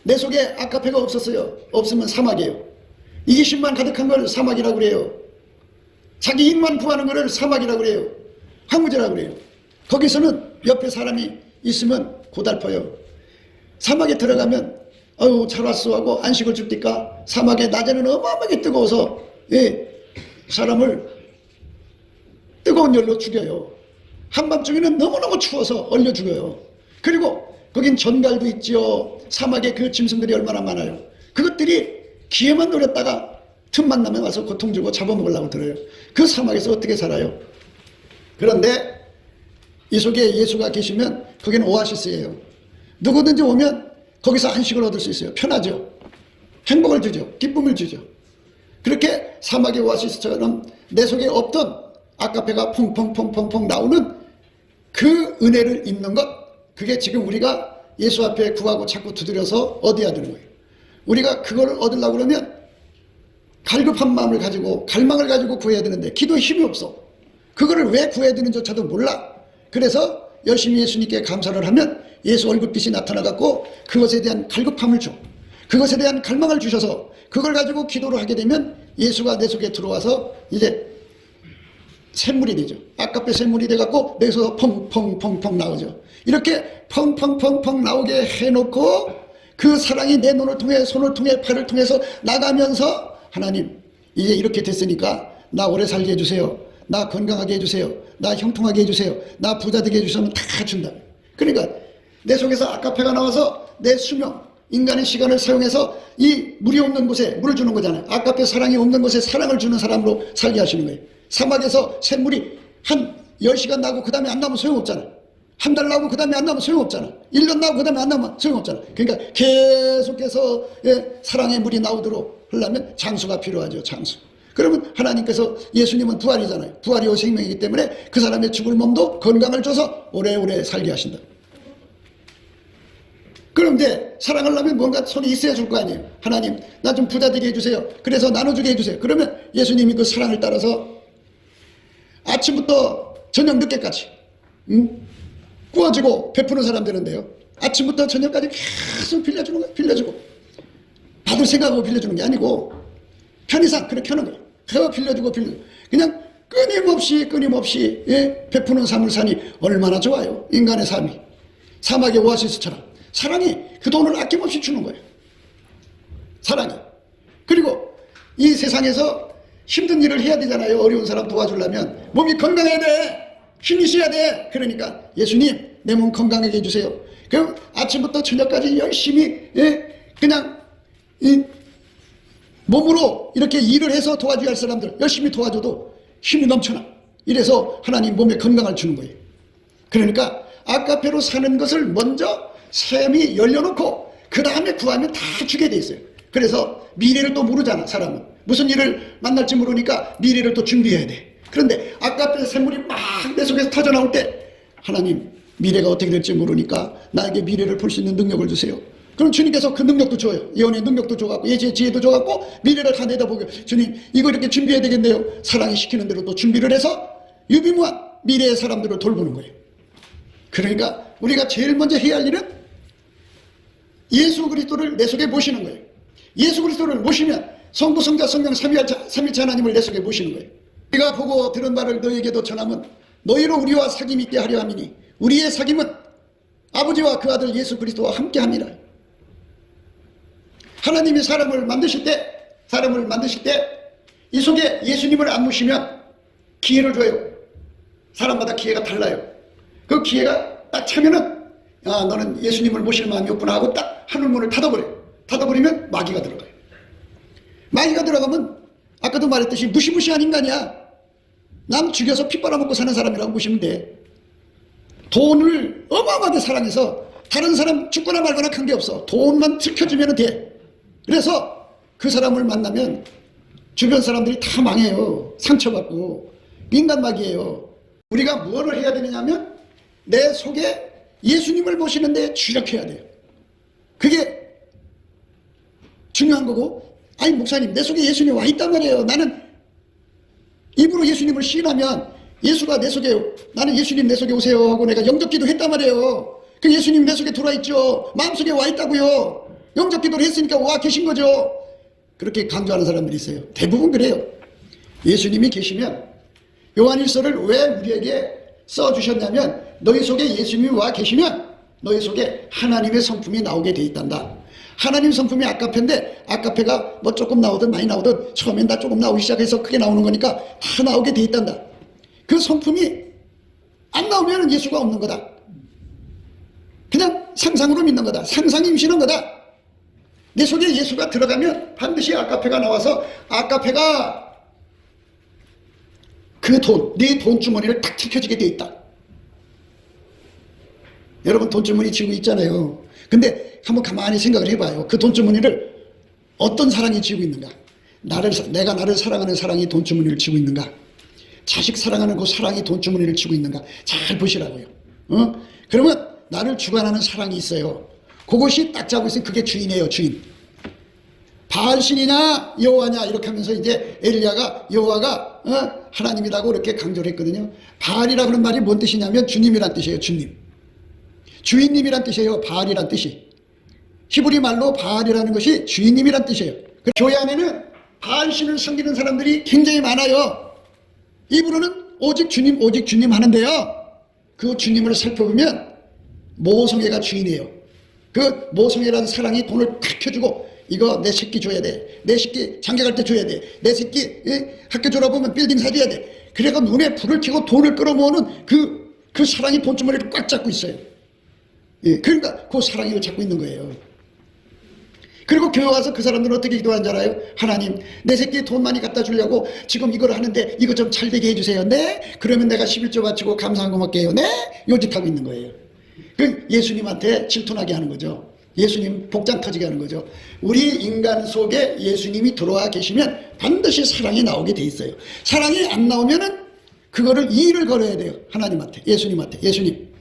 내 속에 아까페가 없었어요. 없으면 사막이에요. 이기심만 가득한 걸 사막이라고 그래요. 자기 이익만 구하는 거를 사막이라고 그래요. 황무지라고 그래요. 거기서는 옆에 사람이 있으면 고달퍼요. 사막에 들어가면 아유 잘 왔어 하고 안식을 줍니까? 사막에 낮에는 어마어마하게 뜨거워서 사람을 뜨거운 열로 죽여요. 한밤중에는 너무너무 추워서 얼려 죽어요. 그리고 거긴 전갈도 있지요. 사막에 그 짐승들이 얼마나 많아요. 그것들이 기회만 노렸다가 틈만 나면 와서 고통 주고 잡아먹으려고 들어요. 그 사막에서 어떻게 살아요? 그런데 이 속에 예수가 계시면 거기는 오아시스예요. 누구든지 오면 거기서 안식을 얻을 수 있어요. 편하죠. 행복을 주죠. 기쁨을 주죠. 그렇게 사막의 오아시스처럼 내 속에 없던 아까페가 퐁퐁퐁퐁퐁 나오는 그 은혜를 입는 것, 그게 지금 우리가 예수 앞에 구하고 자꾸 두드려서 얻어야 되는 거예요. 우리가 그걸 얻으려고 그러면 갈급한 마음을 가지고 갈망을 가지고 구해야 되는데 기도에 힘이 없어. 그거를 왜 구해야 되는지조차도 몰라. 그래서 열심히 예수님께 감사를 하면 예수 얼굴빛이 나타나갖고 그것에 대한 갈급함을 줘. 그것에 대한 갈망을 주셔서 그걸 가지고 기도를 하게 되면 예수가 내 속에 들어와서 이제 샘물이 되죠. 아까페 샘물이 돼갖고 내에서 펑펑펑펑 나오죠. 이렇게 펑펑펑펑 나오게 해놓고 그 사랑이 내 눈을 통해 손을 통해 팔을 통해서 나가면서 하나님 이제 이렇게 됐으니까 나 오래 살게 해주세요. 나 건강하게 해주세요. 나 형통하게 해주세요. 나 부자 되게 해주시면 다 준다. 그러니까 내 속에서 아까페가 나와서 내 수명 인간의 시간을 사용해서 이 물이 없는 곳에 물을 주는 거잖아요. 아까페 사랑이 없는 곳에 사랑을 주는 사람으로 살게 하시는 거예요. 사막에서 샘물이 한 10시간 나고 그 다음에 안 나오면 소용없잖아. 한 달 나오고 그 다음에 안 나오면 소용없잖아. 1년 나오고 그 다음에 안 나오면 소용없잖아. 그러니까 계속해서 사랑의 물이 나오도록 하려면 장수가 필요하죠. 장수. 그러면 하나님께서, 예수님은 부활이잖아요. 부활이 생명이기 때문에 그 사람의 죽을 몸도 건강을 줘서 오래오래 살게 하신다. 그런데 사랑하려면 뭔가 손이 있어야 줄 거 아니에요. 하나님, 나 좀 부자 되게 해주세요. 그래서 나눠주게 해주세요. 그러면 예수님이 그 사랑을 따라서 아침부터 저녁 늦게까지 구워주고 베푸는 사람 되는데요. 아침부터 저녁까지 계속 빌려주는 거예요. 빌려주고. 받을 생각하고 빌려주는 게 아니고 편의상 그렇게 하는 거예요. 더 빌려주고 빌려주고. 그냥 끊임없이 베푸는 삶을 사니 얼마나 좋아요. 인간의 삶이. 사막의 오아시스처럼. 사랑이 그 돈을 아낌없이 주는 거예요. 사랑이. 그리고 이 세상에서 힘든 일을 해야 되잖아요. 어려운 사람 도와주려면 몸이 건강해야 돼. 힘이 있어야 돼. 그러니까 예수님, 내 몸 건강하게 해주세요. 그럼 아침부터 저녁까지 열심히 그냥 이 몸으로 이렇게 일을 해서 도와줘야 할 사람들 열심히 도와줘도 힘이 넘쳐나. 이래서 하나님 몸에 건강을 주는 거예요. 그러니까 아까페로 사는 것을 먼저 샘이 열려놓고 그 다음에 구하면 다 주게 돼 있어요. 그래서 미래를 또 모르잖아. 사람은 무슨 일을 만날지 모르니까 미래를 또 준비해야 돼. 그런데 아까페 샘물이 막 내 속에서 터져나올 때 하나님, 미래가 어떻게 될지 모르니까 나에게 미래를 볼 수 있는 능력을 주세요. 그럼 주님께서 그 능력도 줘요. 예언의 능력도 줘갖고 예지의 지혜도 줘갖고 미래를 다 내다보고, 주님 이거 이렇게 준비해야 되겠네요. 사랑이 시키는 대로 또 준비를 해서 유비무한 미래의 사람들을 돌보는 거예요. 그러니까 우리가 제일 먼저 해야 할 일은 예수 그리스도를 내 속에 모시는 거예요. 예수 그리스도를 모시면 성부, 성자, 성령 삼위일체 하나님을 내 속에 모시는 거예요. 우리가 보고 들은 바를 너희에게도 전하면 너희로 우리와 사귐 있게 하려 함이니 우리의 사귐은 아버지와 그 아들 예수 그리스도와 함께 합니다. 하나님이 사람을 만드실 때 이 속에 예수님을 안 모시면 기회를 줘요. 사람마다 기회가 달라요. 그 기회가 딱 차면은 너는 예수님을 모실 마음이 없구나 하고 딱 하늘문을 닫아버려요. 닫아버리면 마귀가 들어가요. 마귀가 들어가면 아까도 말했듯이 무시무시한 인간이야. 남 죽여서 피 빨아먹고 사는 사람이라고 보시면 돼. 돈을 어마어마하게 사랑해서 다른 사람 죽거나 말거나 한 게 없어. 돈만 지켜주면 돼. 그래서 그 사람을 만나면 주변 사람들이 다 망해요. 상처받고. 인간 마귀예요. 우리가 무엇을 해야 되느냐면 내 속에 예수님을 모시는데 주력해야 돼요. 그게 중요한 거고, 아니 목사님 내 속에 예수님이 와 있단 말이에요. 나는 입으로 예수님을 시인하면 예수가 내 속에, 나는 예수님 내 속에 오세요 하고 내가 영접기도 했단 말이에요. 그 예수님 내 속에 들어와 있죠. 마음속에 와 있다고요. 영접기도를 했으니까 와 계신 거죠. 그렇게 강조하는 사람들이 있어요. 대부분 그래요. 예수님이 계시면, 요한일서를 왜 우리에게 써주셨냐면 너희 속에 예수님이 와 계시면 너희 속에 하나님의 성품이 나오게 돼 있단다. 하나님 성품이 아까페인데 아까페가 뭐 조금 나오든 많이 나오든 처음엔 다 조금 나오기 시작해서 크게 나오는 거니까 다 나오게 돼 있단다. 그 성품이 안 나오면 예수가 없는 거다. 그냥 상상으로 믿는 거다. 상상이 임신한 거다. 내 속에 예수가 들어가면 반드시 아까페가 나와서 아까페가 그 돈, 네 돈주머니를 딱 지켜지게 돼 있다. 여러분 돈주머니 쥐고 있잖아요. 근데 한번 가만히 생각을 해봐요. 그 돈주머니를 어떤 사랑이 쥐고 있는가? 내가 나를 사랑하는 사랑이 돈주머니를 쥐고 있는가? 자식 사랑하는 그 사랑이 돈주머니를 쥐고 있는가? 잘 보시라고요. 그러면 나를 주관하는 사랑이 있어요. 그것이 딱 잡고 있으면 그게 주인이에요. 주인. 바알신이냐 여호와냐 이렇게 하면서 이제 엘리야가 여호와가 하나님이라고 이렇게 강조를 했거든요. 바알이라고 하는 말이 뭔 뜻이냐면 주님이란 뜻이에요. 주님. 주인님이란 뜻이에요. 바알이란 뜻이. 히브리 말로 바알이라는 것이 주인님이란 뜻이에요. 교회 안에는 바알신을 섬기는 사람들이 굉장히 많아요. 입으로는 오직 주님 하는데요. 그 주님을 살펴보면 모성애가 주인이에요. 그 모성애라는 사랑이 돈을 탁 켜주고 이거 내 새끼 줘야 돼. 내 새끼 장가 갈 때 줘야 돼. 내 새끼 학교 졸업하면 빌딩 사줘야 돼. 그래서 눈에 불을 켜고 돈을 끌어모으는 그 사랑이 돈주머니를 꽉 잡고 있어요. 그러니까 그 사랑이 잡고 있는 거예요. 그리고 교회 와서 그 사람들은 어떻게 기도하는 줄 알아요? 하나님, 내 새끼 돈 많이 갖다 주려고 지금 이걸 하는데 이거 좀 잘 되게 해주세요. 네? 그러면 내가 11조 바치고 감사한 거 먹게요. 네? 요직하고 있는 거예요. 그 예수님한테 질투나게 하는 거죠. 예수님 복장 터지게 하는 거죠. 우리 인간 속에 예수님이 들어와 계시면 반드시 사랑이 나오게 돼 있어요. 사랑이 안 나오면은 그거를 이의를 걸어야 돼요. 하나님한테, 예수님한테. 예수님,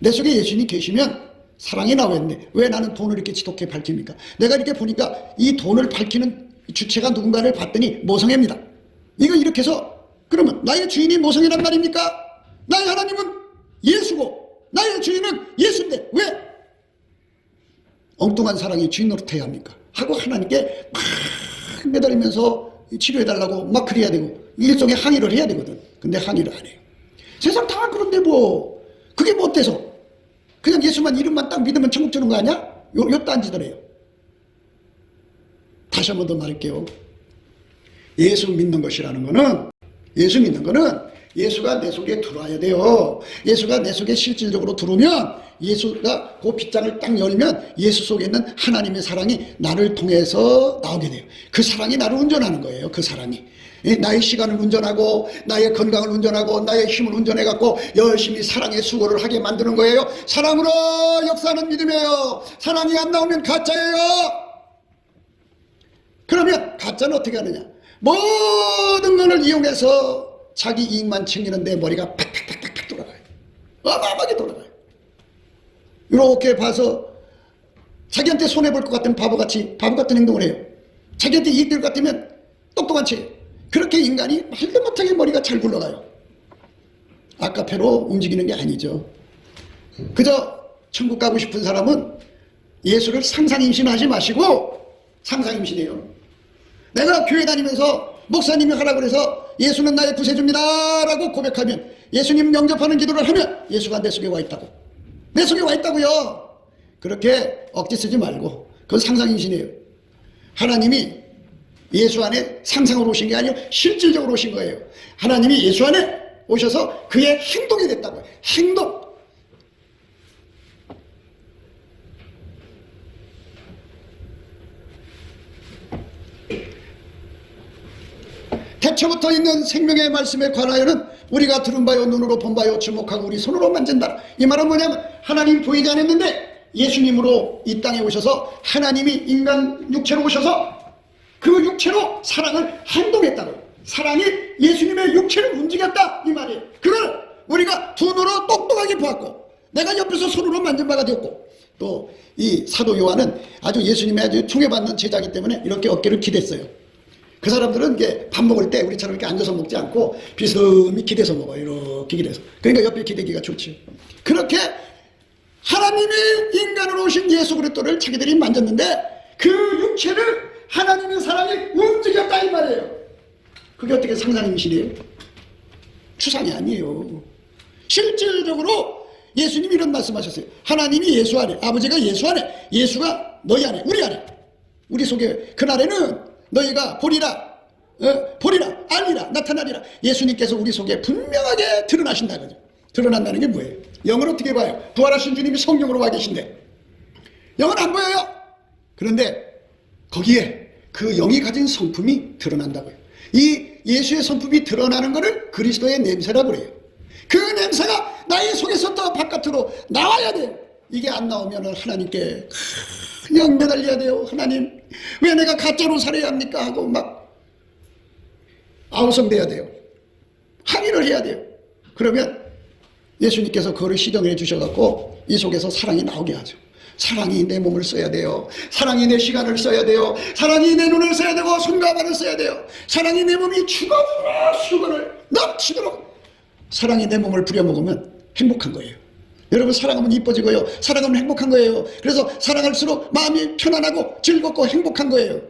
내 속에 예수님이 계시면 사랑이 나오는데 왜 나는 돈을 이렇게 지독하게 밝힙니까? 내가 이렇게 보니까 이 돈을 밝히는 주체가 누군가를 봤더니 모성애입니다. 이거 이렇게 해서 그러면 나의 주인이 모성애란 말입니까? 나의 하나님은 예수고 나의 주인은 예수인데 왜 엉뚱한 사랑이 주인 노릇해야 합니까? 하고 하나님께 막 매달리면서 치료해달라고 막 그래야 되고 일종의 항의를 해야 되거든. 근데 항의를 안 해요. 세상 다 그런데 뭐 그게 뭐 어때서 그냥 예수만 이름만 딱 믿으면 천국 주는 거 아니야? 요 딴지더래요. 다시 한 번 더 말할게요. 예수 믿는 것이라는 거는 예수가 내 속에 들어와야 돼요. 예수가 내 속에 실질적으로 들어오면 예수가 그 빗장을 딱 열면 예수 속에 있는 하나님의 사랑이 나를 통해서 나오게 돼요. 그 사랑이 나를 운전하는 거예요. 그 사랑이. 나의 시간을 운전하고 나의 건강을 운전하고 나의 힘을 운전해갖고 열심히 사랑의 수고를 하게 만드는 거예요. 사랑으로 역사하는 믿음이에요. 사랑이 안 나오면 가짜예요. 그러면 가짜는 어떻게 하느냐? 모든 것을 이용해서 자기 이익만 챙기는데 머리가 팍팍팍팍 돌아가요. 어마어마하게 돌아가요. 이렇게 봐서 자기한테 손해볼 것 같으면 바보 같은 행동을 해요. 자기한테 이익 될 것 같으면 똑똑한 척 해요. 그렇게 인간이 말도 못하게 머리가 잘 굴러가요. 아까페로 움직이는 게 아니죠. 그저 천국 가고 싶은 사람은 예수를 상상임신하지 마시고 상상임신해요. 내가 교회 다니면서 목사님이 하라고 그래서 예수는 나의 구세주입니다 라고 고백하면 예수님 영접하는 기도를 하면 예수가 내 속에 와 있다고. 내 속에 와 있다고요. 그렇게 억지 쓰지 말고 그건 상상임신이에요. 하나님이 예수 안에 상상으로 오신 게 아니라 실질적으로 오신 거예요. 하나님이 예수 안에 오셔서 그의 행동이 됐다고요. 행동. 태초부터 있는 생명의 말씀에 관하여는 우리가 들은 바요 눈으로 본 바요 주목하고 우리 손으로 만진다. 이 말은 뭐냐면 하나님 보이지 않았는데 예수님으로 이 땅에 오셔서 하나님이 인간 육체로 오셔서 그 육체로 사랑을 행동했다고요. 사랑이 예수님의 육체를 움직였다 이 말이에요. 그걸 우리가 두 눈으로 똑똑하게 보았고 내가 옆에서 손으로 만진 바가 되었고 또 이 사도 요한은 아주 예수님의 아주 총애받는 제자이기 때문에 이렇게 어깨를 기댔어요. 그 사람들은 이게 밥 먹을 때 우리처럼 이렇게 앉아서 먹지 않고 비스듬히 기대서 먹어요. 이렇게 기대서. 그러니까 옆에 기대기가 좋지. 그렇게 하나님이 인간으로 오신 예수 그리스도를 자기들이 만졌는데 그 육체를 하나님의 사랑이 움직였다 이 말이에요. 그게 어떻게 상상임신이에요? 추상이 아니에요. 실질적으로 예수님이 이런 말씀하셨어요. 하나님이 예수 안에, 아버지가 예수 안에, 예수가 너희 안에, 우리 안에, 우리 속에. 그날에는 너희가 보리라, 알리라, 나타나리라. 예수님께서 우리 속에 분명하게 드러나신다 그죠? 드러난다는 게 뭐예요? 영을 어떻게 봐요? 부활하신 주님이 성령으로 와 계신데 영은 안 보여요. 그런데 거기에 그 영이 가진 성품이 드러난다고요. 이 예수의 성품이 드러나는 것을 그리스도의 냄새라고 그래요. 그 냄새가 나의 속에서 더 바깥으로 나와야 돼요. 이게 안 나오면 하나님께 그냥 매달려야 돼요. 하나님 왜 내가 가짜로 살아야 합니까? 하고 막 아우성돼야 돼요. 항의를 해야 돼요. 그러면 예수님께서 그거를 시정해 주셔갖고 이 속에서 사랑이 나오게 하죠. 사랑이 내 몸을 써야 돼요. 사랑이 내 시간을 써야 돼요. 사랑이 내 눈을 써야 되고 손과 발을 써야 돼요. 사랑이 내 몸이 죽어도록 수건을 넘치도록 사랑이 내 몸을 부려먹으면 행복한 거예요. 여러분 사랑하면 이뻐지고요. 사랑하면 행복한 거예요. 그래서 사랑할수록 마음이 편안하고 즐겁고 행복한 거예요.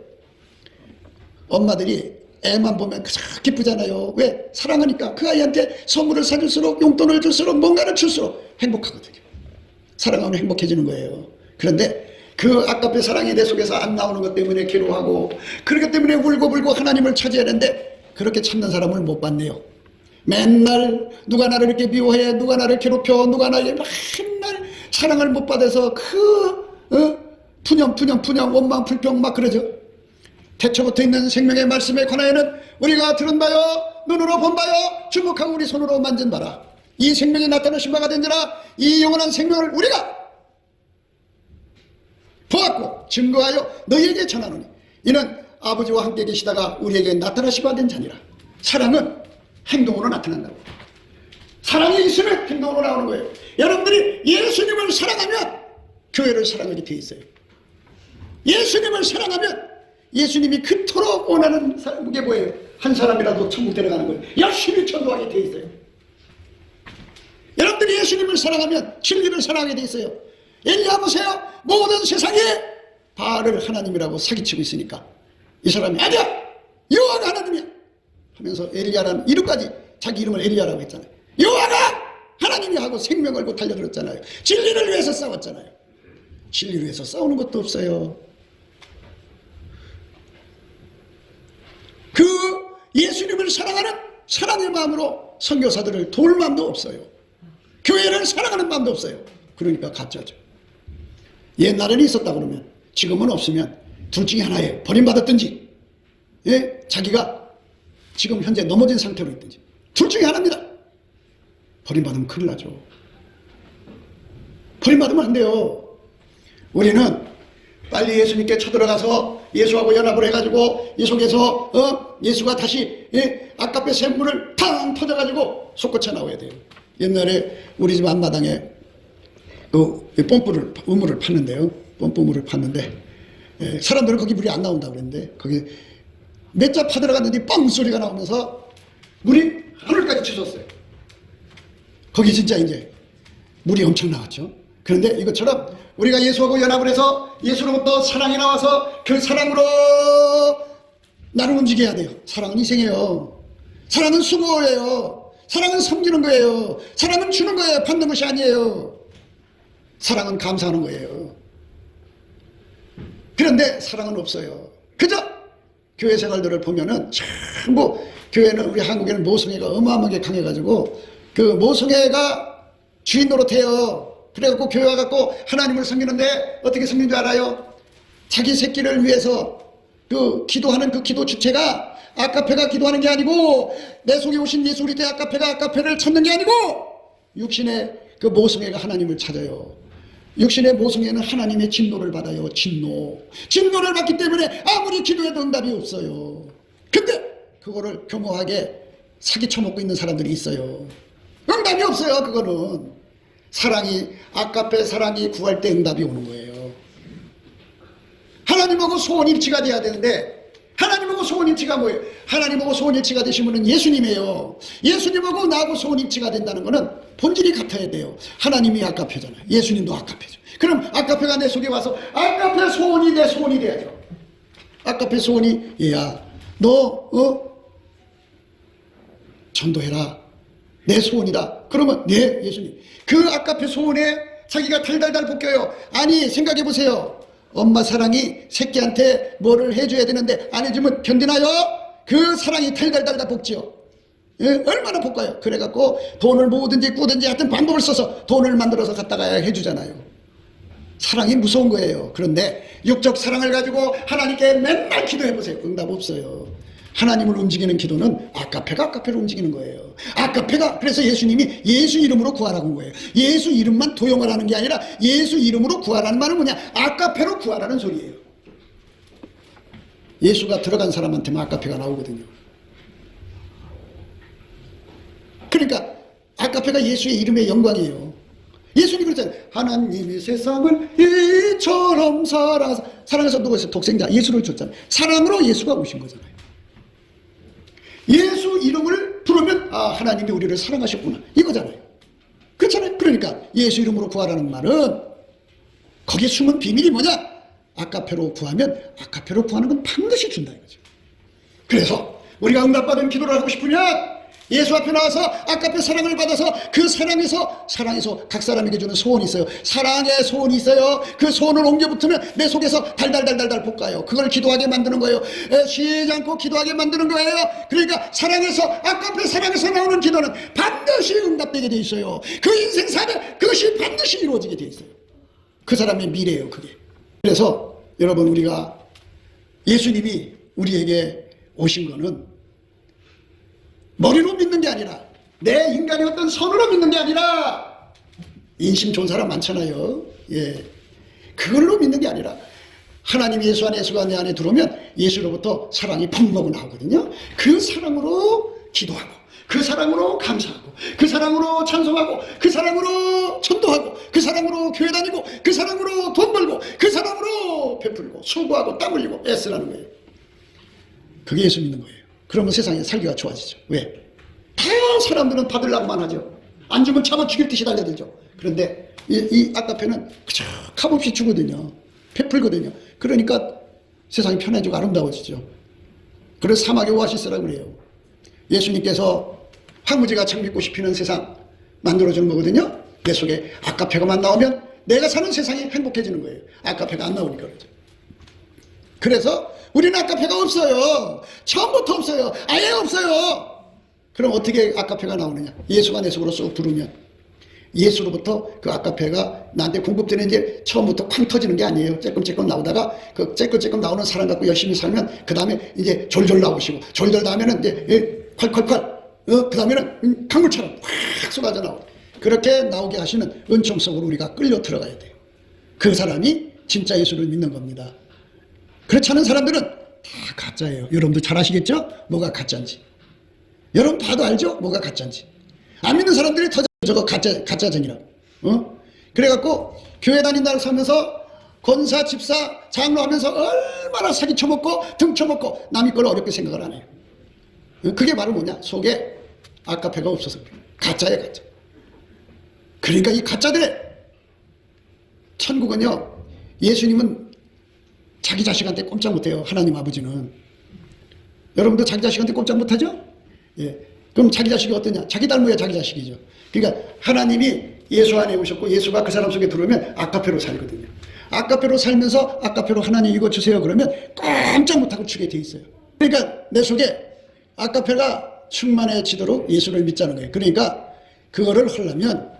엄마들이 애만 보면 그저 기쁘잖아요. 왜? 사랑하니까 그 아이한테 선물을 사줄수록 용돈을 줄수록 뭔가를 줄수록 행복하거든요. 사랑하면 행복해지는 거예요. 그런데 그 아깝게 사랑이 내 속에서 안 나오는 것 때문에 괴로워하고 그렇기 때문에 울고불고 하나님을 찾아야 하는데 그렇게 찾는 사람을 못 봤네요. 맨날 누가 나를 이렇게 미워해, 누가 나를 괴롭혀, 누가 나에게 맨날 사랑을 못 받아서 푸념 원망 불평 막 그러죠. 태초부터 있는 생명의 말씀에 관하여는 우리가 들은 바요 눈으로 본 바요 주목하고 우리 손으로 만진 바라. 이 생명이 나타나신 바가 된지라 이 영원한 생명을 우리가 보았고 증거하여 너희에게 전하노니 이는 아버지와 함께 계시다가 우리에게 나타나시고 된 자니라. 사랑은 행동으로 나타난다고. 사랑이 있으면 행동으로 나오는 거예요. 여러분들이 예수님을 사랑하면 교회를 사랑하게 돼 있어요. 예수님을 사랑하면 예수님이 그토록 원하는 게 뭐예요? 한 사람이라도 천국 데려가는 거예요. 열심히 전도하게 돼 있어요. 여러분들이 예수님을 사랑하면 진리를 사랑하게 돼 있어요. 엘리야 보세요. 모든 세상에 바알을 하나님이라고 사기치고 있으니까 이 사람이 아니야 여호와가 하나님이야 하면서 엘리야라는 이름까지 자기 이름을 엘리야라고 했잖아요. 여호와가 하나님이 하고 생명 걸고 달려들었잖아요. 진리를 위해서 싸웠잖아요. 진리를 위해서 싸우는 것도 없어요. 그 예수님을 사랑하는 사랑의 마음으로 선교사들을 도울 마음도 없어요. 교회를 사랑하는 마음도 없어요. 그러니까 가짜죠. 옛날에는 있었다 그러면 지금은 없으면 둘 중에 하나예요. 버림받았든지 자기가 지금 현재 넘어진 상태로 있든지 둘 중에 하나입니다. 버림받으면 큰일 나죠. 버림받으면 안 돼요. 우리는 빨리 예수님께 쳐들어가서 예수하고 연합을 해가지고 이 속에서 예수가 다시 아깝게 샘물을 탕 터져가지고 솟구쳐 나와야 돼요. 옛날에 우리 집 앞마당에 pom프를 우물을 팠는데요. pom프 우물을 팠는데 사람들은 거기 물이 안 나온다고 그랬는데 거기 몇 자 파들어갔는데 뻥 소리가 나오면서 물이 하늘까지 치솟았어요. 거기 진짜 이제 물이 엄청 나왔죠. 그런데 이것처럼 우리가 예수하고 연합을 해서 예수로부터 사랑이 나와서 그 사랑으로 나를 움직여야 돼요. 사랑은 희생해요. 사랑은 수고예요. 사랑은 섬기는 거예요. 사랑은 주는 거예요. 받는 것이 아니에요. 사랑은 감사하는 거예요. 그런데 사랑은 없어요. 그저 교회 생활들을 보면은 전부 교회는 우리 한국에는 모성애가 어마어마하게 강해가지고 그 모성애가 주인 노릇해요. 그래갖고 교회 와갖고 하나님을 섬기는데 어떻게 섬기는 줄 알아요? 자기 새끼를 위해서 그 기도하는 그 기도 주체가 아카페가 기도하는 게 아니고 내 속에 오신 예수 그리스도의 아카페가 아카페를 찾는 게 아니고 육신의 그 모성애가 하나님을 찾아요. 육신의 모성애는 하나님의 진노를 받아요. 진노를 받기 때문에 아무리 기도해도 응답이 없어요. 근데 그거를 교묘하게 사기쳐먹고 있는 사람들이 있어요. 응답이 없어요. 그거는 사랑이 아카페 사랑이 구할 때 응답이 오는 거예요. 하나님하고 소원일치가 돼야 되는데 하나님하고 소원일치가 뭐예요? 하나님하고 소원일치가 되신 분은 예수님이에요. 예수님하고 나하고 소원일치가 된다는 것은 본질이 같아야 돼요. 하나님이 아카페잖아요. 예수님도 아카페죠. 그럼 아카페가 내 속에 와서 아카페 소원이 내 소원이 돼야죠. 아카페 소원이 얘야 너 전도해라. 내 소원이다. 그러면 네 예수님 그 아카페 소원에 자기가 달달달 볶여요. 아니 생각해보세요. 엄마 사랑이 새끼한테 뭐를 해줘야 되는데 안 해주면 견디나요? 그 사랑이 달달달달 볶지요. 얼마나 볶아요. 그래갖고 돈을 모으든지 꾸든지 하여튼 방법을 써서 돈을 만들어서 갖다가 해주잖아요. 사랑이 무서운 거예요. 그런데 육적 사랑을 가지고 하나님께 맨날 기도해보세요. 응답 없어요. 하나님을 움직이는 기도는 아카페가 아카페로 움직이는 거예요. 아카페가 그래서 예수님이 예수 이름으로 구하라고 한 거예요. 예수 이름만 도용을 하는 게 아니라 예수 이름으로 구하라는 말은 뭐냐? 아카페로 구하라는 소리예요. 예수가 들어간 사람한테만 아카페가 나오거든요. 그러니까 아카페가 예수의 이름의 영광이에요. 예수님이 그랬잖아요. 하나님이 세상을 이처럼 사랑해서 누가 있어요? 독생자 예수를 줬잖아요. 사랑으로 예수가 오신 거잖아요. 예수 이름을 부르면 아 하나님이 우리를 사랑하셨구나 이거잖아요. 그렇잖아요. 그러니까 예수 이름으로 구하라는 말은 거기에 숨은 비밀이 뭐냐? 아카페로 구하면 아카페로 구하는 건 반드시 준다 이거죠. 그래서 우리가 응답받은 기도를 하고 싶으면 예수 앞에 나와서 아카페 사랑을 받아서 그 사랑에서 각 사람에게 주는 소원이 있어요. 사랑의 소원이 있어요. 그 소원을 옮겨 붙으면 내 속에서 달달달달달 볶아요. 그걸 기도하게 만드는 거예요. 쉬지 않고 기도하게 만드는 거예요. 그러니까 사랑에서 아카페 사랑에서 나오는 기도는 반드시 응답되게 돼 있어요. 그 인생 삶에 그것이 반드시 이루어지게 돼 있어요. 그 사람의 미래예요. 그게 그래서 여러분, 우리가 예수님이 우리에게 오신 거는 머리로 믿는 게 아니라, 내 인간의 어떤 선으로 믿는 게 아니라, 인심 좋은 사람 많잖아요. 예, 그걸로 믿는 게 아니라 하나님 예수 안에, 예수가 내 안에 들어오면 예수로부터 사랑이 펑먹어 나오거든요. 그 사랑으로 기도하고, 그 사랑으로 감사하고, 그 사랑으로 찬송하고, 그 사랑으로 전도하고, 그 사랑으로 교회 다니고, 그 사랑으로 돈 벌고, 그 사랑으로 베풀고 수고하고 땀 흘리고 애쓰라는 거예요. 그게 예수 믿는 거예요. 그러면 세상에 살기가 좋아지죠. 왜? 다 사람들은 받으려고만 하죠. 안 주면 참아 죽일 듯이 달려들죠. 그런데 이 아까페는 그저 값없이 주거든요. 베풀거든요. 그러니까 세상이 편해지고 아름다워지죠. 그래서 사막의 오아시스라고 그래요. 예수님께서 황무지가 창빛고 싶히는 세상 만들어주는 거거든요. 내 속에 아까페가만 나오면 내가 사는 세상이 행복해지는 거예요. 아까페가 안 나오니까 그러죠. 그래서 우리는 아까페가 없어요. 처음부터 없어요. 아예 없어요. 그럼 어떻게 아까페가 나오느냐? 예수가 내 속으로 쏙 들어오면 예수로부터 그 아까페가 나한테 공급되는, 이제 처음부터 쾅 터지는 게 아니에요. 쬐끔쬐끔 나오다가 그 쬐끔쬐끔 나오는 사랑 갖고 열심히 살면 그 다음에 이제 졸졸 나오시고, 졸졸 다음에는 이제 콸콸콸, 그 다음에는 강물처럼 확 쏟아져 나오고, 그렇게 나오게 하시는 은총 속으로 우리가 끌려 들어가야 돼요. 그 사람이 진짜 예수를 믿는 겁니다. 그렇지 않은 사람들은 다 가짜예요. 여러분도 잘 아시겠죠? 뭐가 가짜인지. 여러분 봐도 알죠? 뭐가 가짜인지. 안 믿는 사람들이 더 저거 가짜쟁이라고. 그래갖고 교회 다닌다고 하면서 권사, 집사, 장로 하면서 얼마나 사기 쳐먹고 등 쳐먹고 남의 걸 어렵게 생각을 안 해요. 그게 바로 뭐냐? 속에 아까페가 없어서 그래요. 가짜예요, 가짜. 그러니까 이 가짜들의 천국은요, 예수님은 자기 자식한테 꼼짝 못해요. 하나님 아버지는. 여러분도 자기 자식한테 꼼짝 못하죠? 예. 그럼 자기 자식이 어떠냐? 자기 닮아야 자기 자식이죠. 그러니까 하나님이 예수 안에 오셨고 예수가 그 사람 속에 들어오면 아까페로 살거든요. 아까페로 살면서 아까페로 하나님 이거 주세요 그러면 깜짝 못하고 주게 돼 있어요. 그러니까 내 속에 아까페가 충만해지도록 예수를 믿자는 거예요. 그러니까 그거를 하려면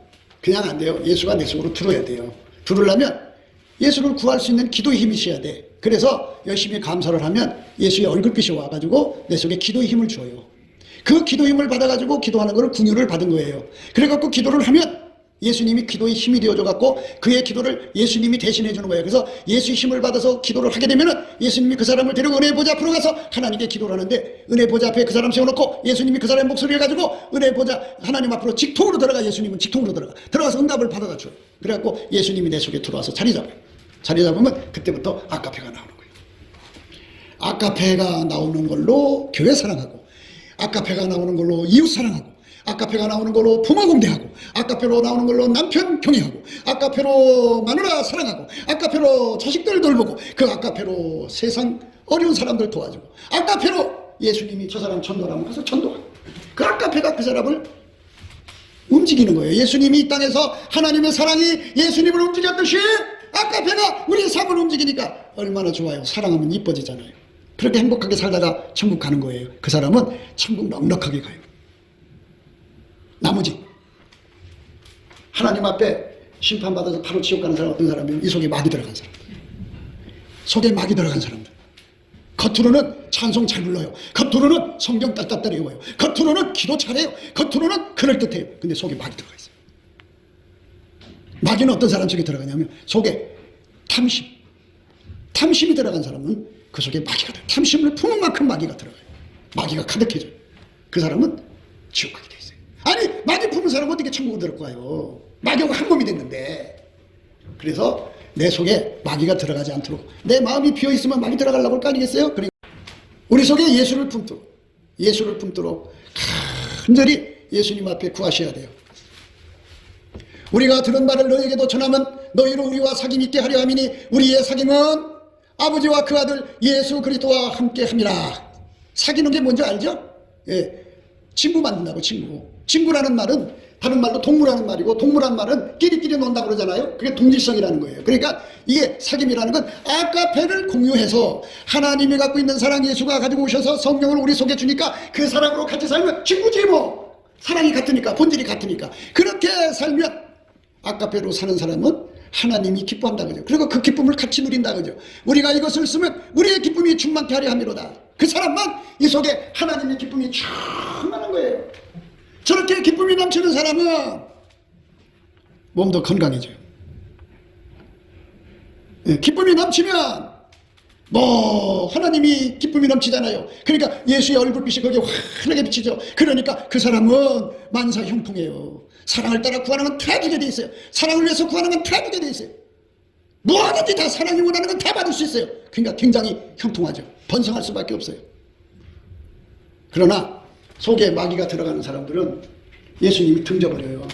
그냥 안 돼요. 예수가 내 속으로 들어야 돼요. 들으려면 예수를 구할 수 있는 기도의 힘이 있어야 돼. 그래서 열심히 감사를 하면 예수의 얼굴빛이 와가지고 내 속에 기도의 힘을 줘요. 그 기도 힘을 받아가지고 기도하는 것을 긍휼을 받은 거예요. 그래갖고 기도를 하면 예수님이 기도의 힘이 되어줘갖고 그의 기도를 예수님이 대신해 주는 거예요. 그래서 예수의 힘을 받아서 기도를 하게 되면은 예수님이 그 사람을 데리고 은혜의 보좌 앞으로 가서 하나님께 기도를 하는데, 은혜의 보좌 앞에 그 사람 세워놓고 예수님이 그 사람의 목소리를 가지고 은혜의 보좌 하나님 앞으로 직통으로 들어가. 예수님은 직통으로 들어가서 응답을 받아다 줘요. 그래갖고 예수님이 내 속에 들어와서 자리 잡아요. 자리 잡으면 그때부터 아까페가 나오는 거예요. 아까페가 나오는 걸로 교회 사랑하고, 아까페가 나오는 걸로 이웃 사랑하고, 아까페가 나오는 걸로 부모 공대하고, 아까페로 나오는 걸로 남편 경외하고, 아까페로 마누라 사랑하고, 아까페로 자식들 돌보고, 그 아까페로 세상 어려운 사람들 도와주고, 아까페로 예수님이 저 사람 전도하면 가서 전도하고, 그 아까페가 그 사람을 움직이는 거예요. 예수님이 이 땅에서 하나님의 사랑이 예수님을 움직였듯이 아까페가 우리의 삶을 움직이니까 얼마나 좋아요. 사랑하면 이뻐지잖아요. 그렇게 행복하게 살다가 천국 가는 거예요. 그 사람은 천국 넉넉하게 가요. 나머지 하나님 앞에 심판받아서 바로 지옥 가는 사람 어떤 사람이면 이 속에 막이 들어간 사람, 속에 막이 들어간 사람들. 겉으로는 찬송 잘 불러요. 겉으로는 성경 딸딸딸 외워요. 겉으로는 기도 잘해요. 겉으로는 그럴듯해요. 근데 속에 막이 들어가 있어요. 마귀는 어떤 사람 속에 들어가냐면 속에 탐심이 들어간 사람은 그 속에 마귀가 들어가요. 탐심을 품은 만큼 마귀가 들어가요. 마귀가 가득해져요. 그 사람은 지옥 가게 돼 있어요. 아니, 마귀 품은 사람은 어떻게 천국을 들어가요? 마귀하고 한 몸이 됐는데. 그래서 내 속에 마귀가 들어가지 않도록, 내 마음이 비어있으면 마귀 들어가려고 할 거 아니겠어요? 그러니까 우리 속에 예수를 품도록 간절히 예수님 앞에 구하셔야 돼요. 우리가 들은 말을 너희에게도 전하면 너희로 우리와 사귐 있게 하려 함이니 우리의 사귐은 아버지와 그 아들 예수 그리스도와 함께 함이라. 사귀는 게 뭔지 알죠? 예, 친구 만든다고. 친구라는 말은 다른 말로 동무라는 말이고, 동무라는 말은 끼리끼리 논다고 그러잖아요. 그게 동질성이라는 거예요. 그러니까 이게 사귐이라는 건 아까페를 공유해서 하나님이 갖고 있는 사랑, 예수가 가지고 오셔서 성령을 우리 속에 주니까 그 사랑으로 같이 살면 친구지 뭐. 사랑이 같으니까, 본질이 같으니까. 그렇게 살면 아까페로 사는 사람은 하나님이 기뻐한다 그죠. 그리고 그 기쁨을 같이 누린다 그죠. 우리가 이것을 쓰면 우리의 기쁨이 충만케 하려 함이로다. 그 사람만 이 속에 하나님의 기쁨이 충만한 거예요. 저렇게 기쁨이 넘치는 사람은 몸도 건강해져요. 기쁨이 넘치면 하나님이 기쁨이 넘치잖아요. 그러니까 예수의 얼굴빛이 거기에 환하게 비치죠. 그러니까 그 사람은 만사 형통해요. 사랑을 따라 구하는 건 다 주게 돼 있어요. 사랑을 위해서 구하는 건 다 주게 돼 있어요. 뭐하든지 다 사랑이 원하는 건 다 받을 수 있어요. 그러니까 굉장히 형통하죠. 번성할 수밖에 없어요. 그러나 속에 마귀가 들어가는 사람들은 예수님이 등져버려요.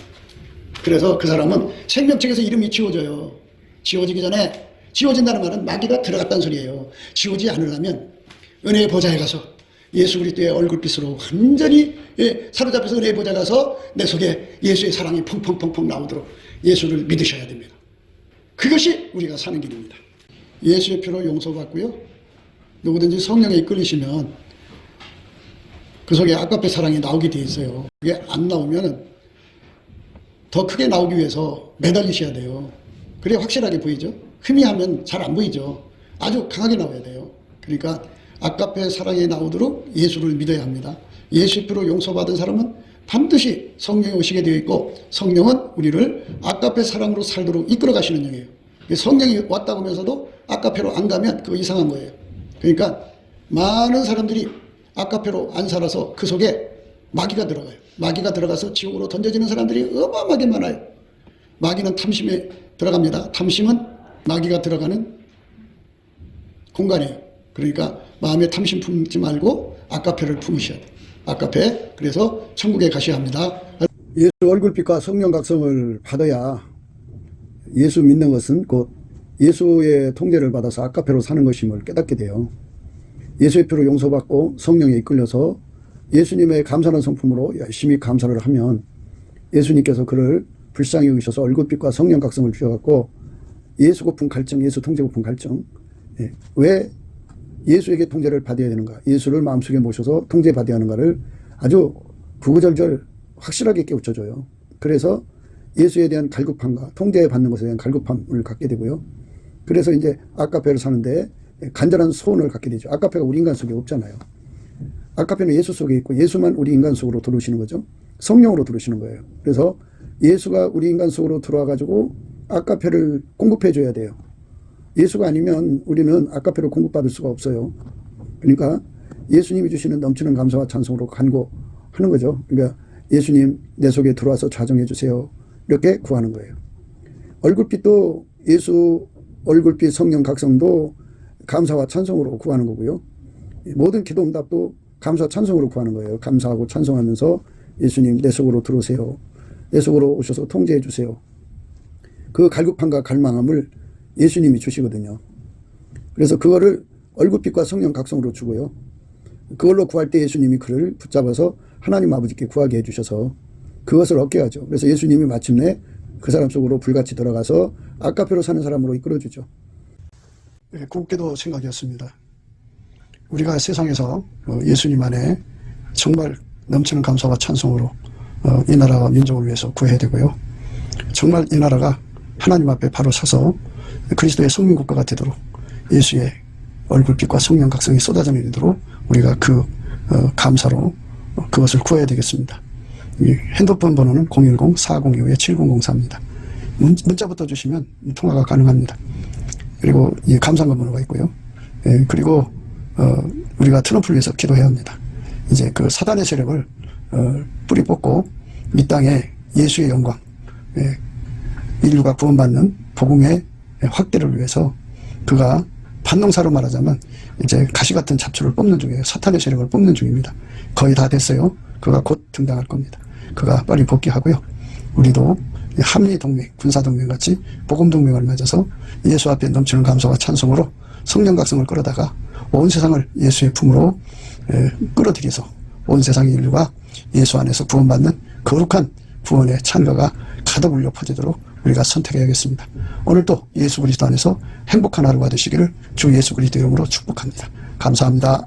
그래서 그 사람은 생명책에서 이름이 지워져요. 지워지기 전에, 지워진다는 말은 마귀가 들어갔다는 소리예요. 지우지 않으려면 은혜의 보좌에 가서 예수 그리스도의 얼굴빛으로 완전히 사로잡혀서 은혜의 보좌에 가서 내 속에 예수의 사랑이 펑펑펑펑 나오도록 예수를 믿으셔야 됩니다. 그것이 우리가 사는 길입니다. 예수의 피로 용서받고요. 누구든지 성령에 이끌리시면 그 속에 아까페 사랑이 나오게 돼 있어요. 그게 안 나오면 더 크게 나오기 위해서 매달리셔야 돼요. 그래야 확실하게 보이죠. 희미하면 잘 안 보이죠. 아주 강하게 나와야 돼요. 그러니까 아까페 사랑이 나오도록 예수를 믿어야 합니다. 예수 피로 용서받은 사람은 반드시 성령이 오시게 되어 있고, 성령은 우리를 아까페 사랑으로 살도록 이끌어 가시는 영이에요. 성령이 왔다고 하면서도 아까페로 안 가면 그거 이상한 거예요. 그러니까 많은 사람들이 아까페로 안 살아서 그 속에 마귀가 들어가요. 마귀가 들어가서 지옥으로 던져지는 사람들이 어마어마하게 많아요. 마귀는 탐심에 들어갑니다. 탐심은 마귀가 들어가는 공간이에요. 그러니까 마음에 탐심 품지 말고 아까페를 품으셔야 돼요. 아까페. 그래서 천국에 가셔야 합니다. 예수 얼굴빛과 성령 각성을 받아야 예수 믿는 것은 곧 예수의 통제를 받아서 아까페로 사는 것임을 깨닫게 돼요. 예수의 피로 용서받고 성령에 이끌려서 예수님의 감사하는 성품으로 열심히 감사를 하면 예수님께서 그를 불쌍히 여기셔서 얼굴빛과 성령 각성을 주셔갖고 예수 고품 갈증, 예수 통제 고품 갈증. 왜 예수에게 통제를 받아야 되는가, 예수를 마음속에 모셔서 통제받아야 하는가를 아주 구구절절 확실하게 깨우쳐줘요. 그래서 예수에 대한 갈급함과 통제받는 것에 대한 갈급함을 갖게 되고요. 그래서 이제 아까페를 사는데 간절한 소원을 갖게 되죠. 아까페가 우리 인간 속에 없잖아요. 아까페는 예수 속에 있고 예수만 우리 인간 속으로 들어오시는 거죠. 성령으로 들어오시는 거예요. 그래서 예수가 우리 인간 속으로 들어와가지고 아까페를 공급해 줘야 돼요. 예수가 아니면 우리는 아까페를 공급받을 수가 없어요. 그러니까 예수님이 주시는 넘치는 감사와 찬송으로 간구하는 거죠. 그러니까 예수님 내 속에 들어와서 좌정해 주세요. 이렇게 구하는 거예요. 얼굴빛도 예수 얼굴빛 성령 각성도 감사와 찬송으로 구하는 거고요. 모든 기도 응답도 감사 찬송으로 구하는 거예요. 감사하고 찬송하면서 예수님 내 속으로 들어오세요. 내 속으로 오셔서 통제해 주세요. 그 갈급함과 갈망함을 예수님이 주시거든요. 그래서 그거를 얼굴빛과 성령 각성으로 주고요. 그걸로 구할 때 예수님이 그를 붙잡아서 하나님 아버지께 구하게 해주셔서 그것을 얻게 하죠. 그래서 예수님이 마침내 그 사람 속으로 불같이 들어가서 아까페로 사는 사람으로 이끌어주죠. 곱게도 생각이었습니다. 우리가 세상에서 예수님 안에 정말 넘치는 감사와 찬송으로 이 나라와 민족을 위해서 구해야 되고요. 정말 이 나라가 하나님 앞에 바로 서서 그리스도의 성민국가가 되도록 예수의 얼굴빛과 성령 각성이 쏟아져 내리도록 우리가 그 감사로 그것을 구해야 되겠습니다. 이 핸드폰 번호는 010-4025-7004입니다. 문자부터 주시면 통화가 가능합니다. 그리고 이 감사한 번호가 있고요. 그리고 우리가 트럼프를 위해서 기도해야 합니다. 이제 그 사단의 세력을 뿌리 뽑고 이 땅에 예수의 영광, 인류가 구원받는 복음의 확대를 위해서 그가 반농사로 말하자면 이제 가시 같은 잡초를 뽑는 중이에요. 사탄의 세력을 뽑는 중입니다. 거의 다 됐어요. 그가 곧 등장할 겁니다. 그가 빨리 복귀하고요. 우리도 한미동맹, 군사동맹 같이 복음동맹을 맺어서 예수 앞에 넘치는 감사와 찬송으로 성령 각성을 끌어다가 온 세상을 예수의 품으로 끌어들여서 온 세상의 인류가 예수 안에서 구원받는 거룩한 구원의 찬가가 가득 울려 퍼지도록 우리가 선택해야겠습니다. 오늘도 예수 그리스도 안에서 행복한 하루가 되시기를 주 예수 그리스도 이름으로 축복합니다. 감사합니다.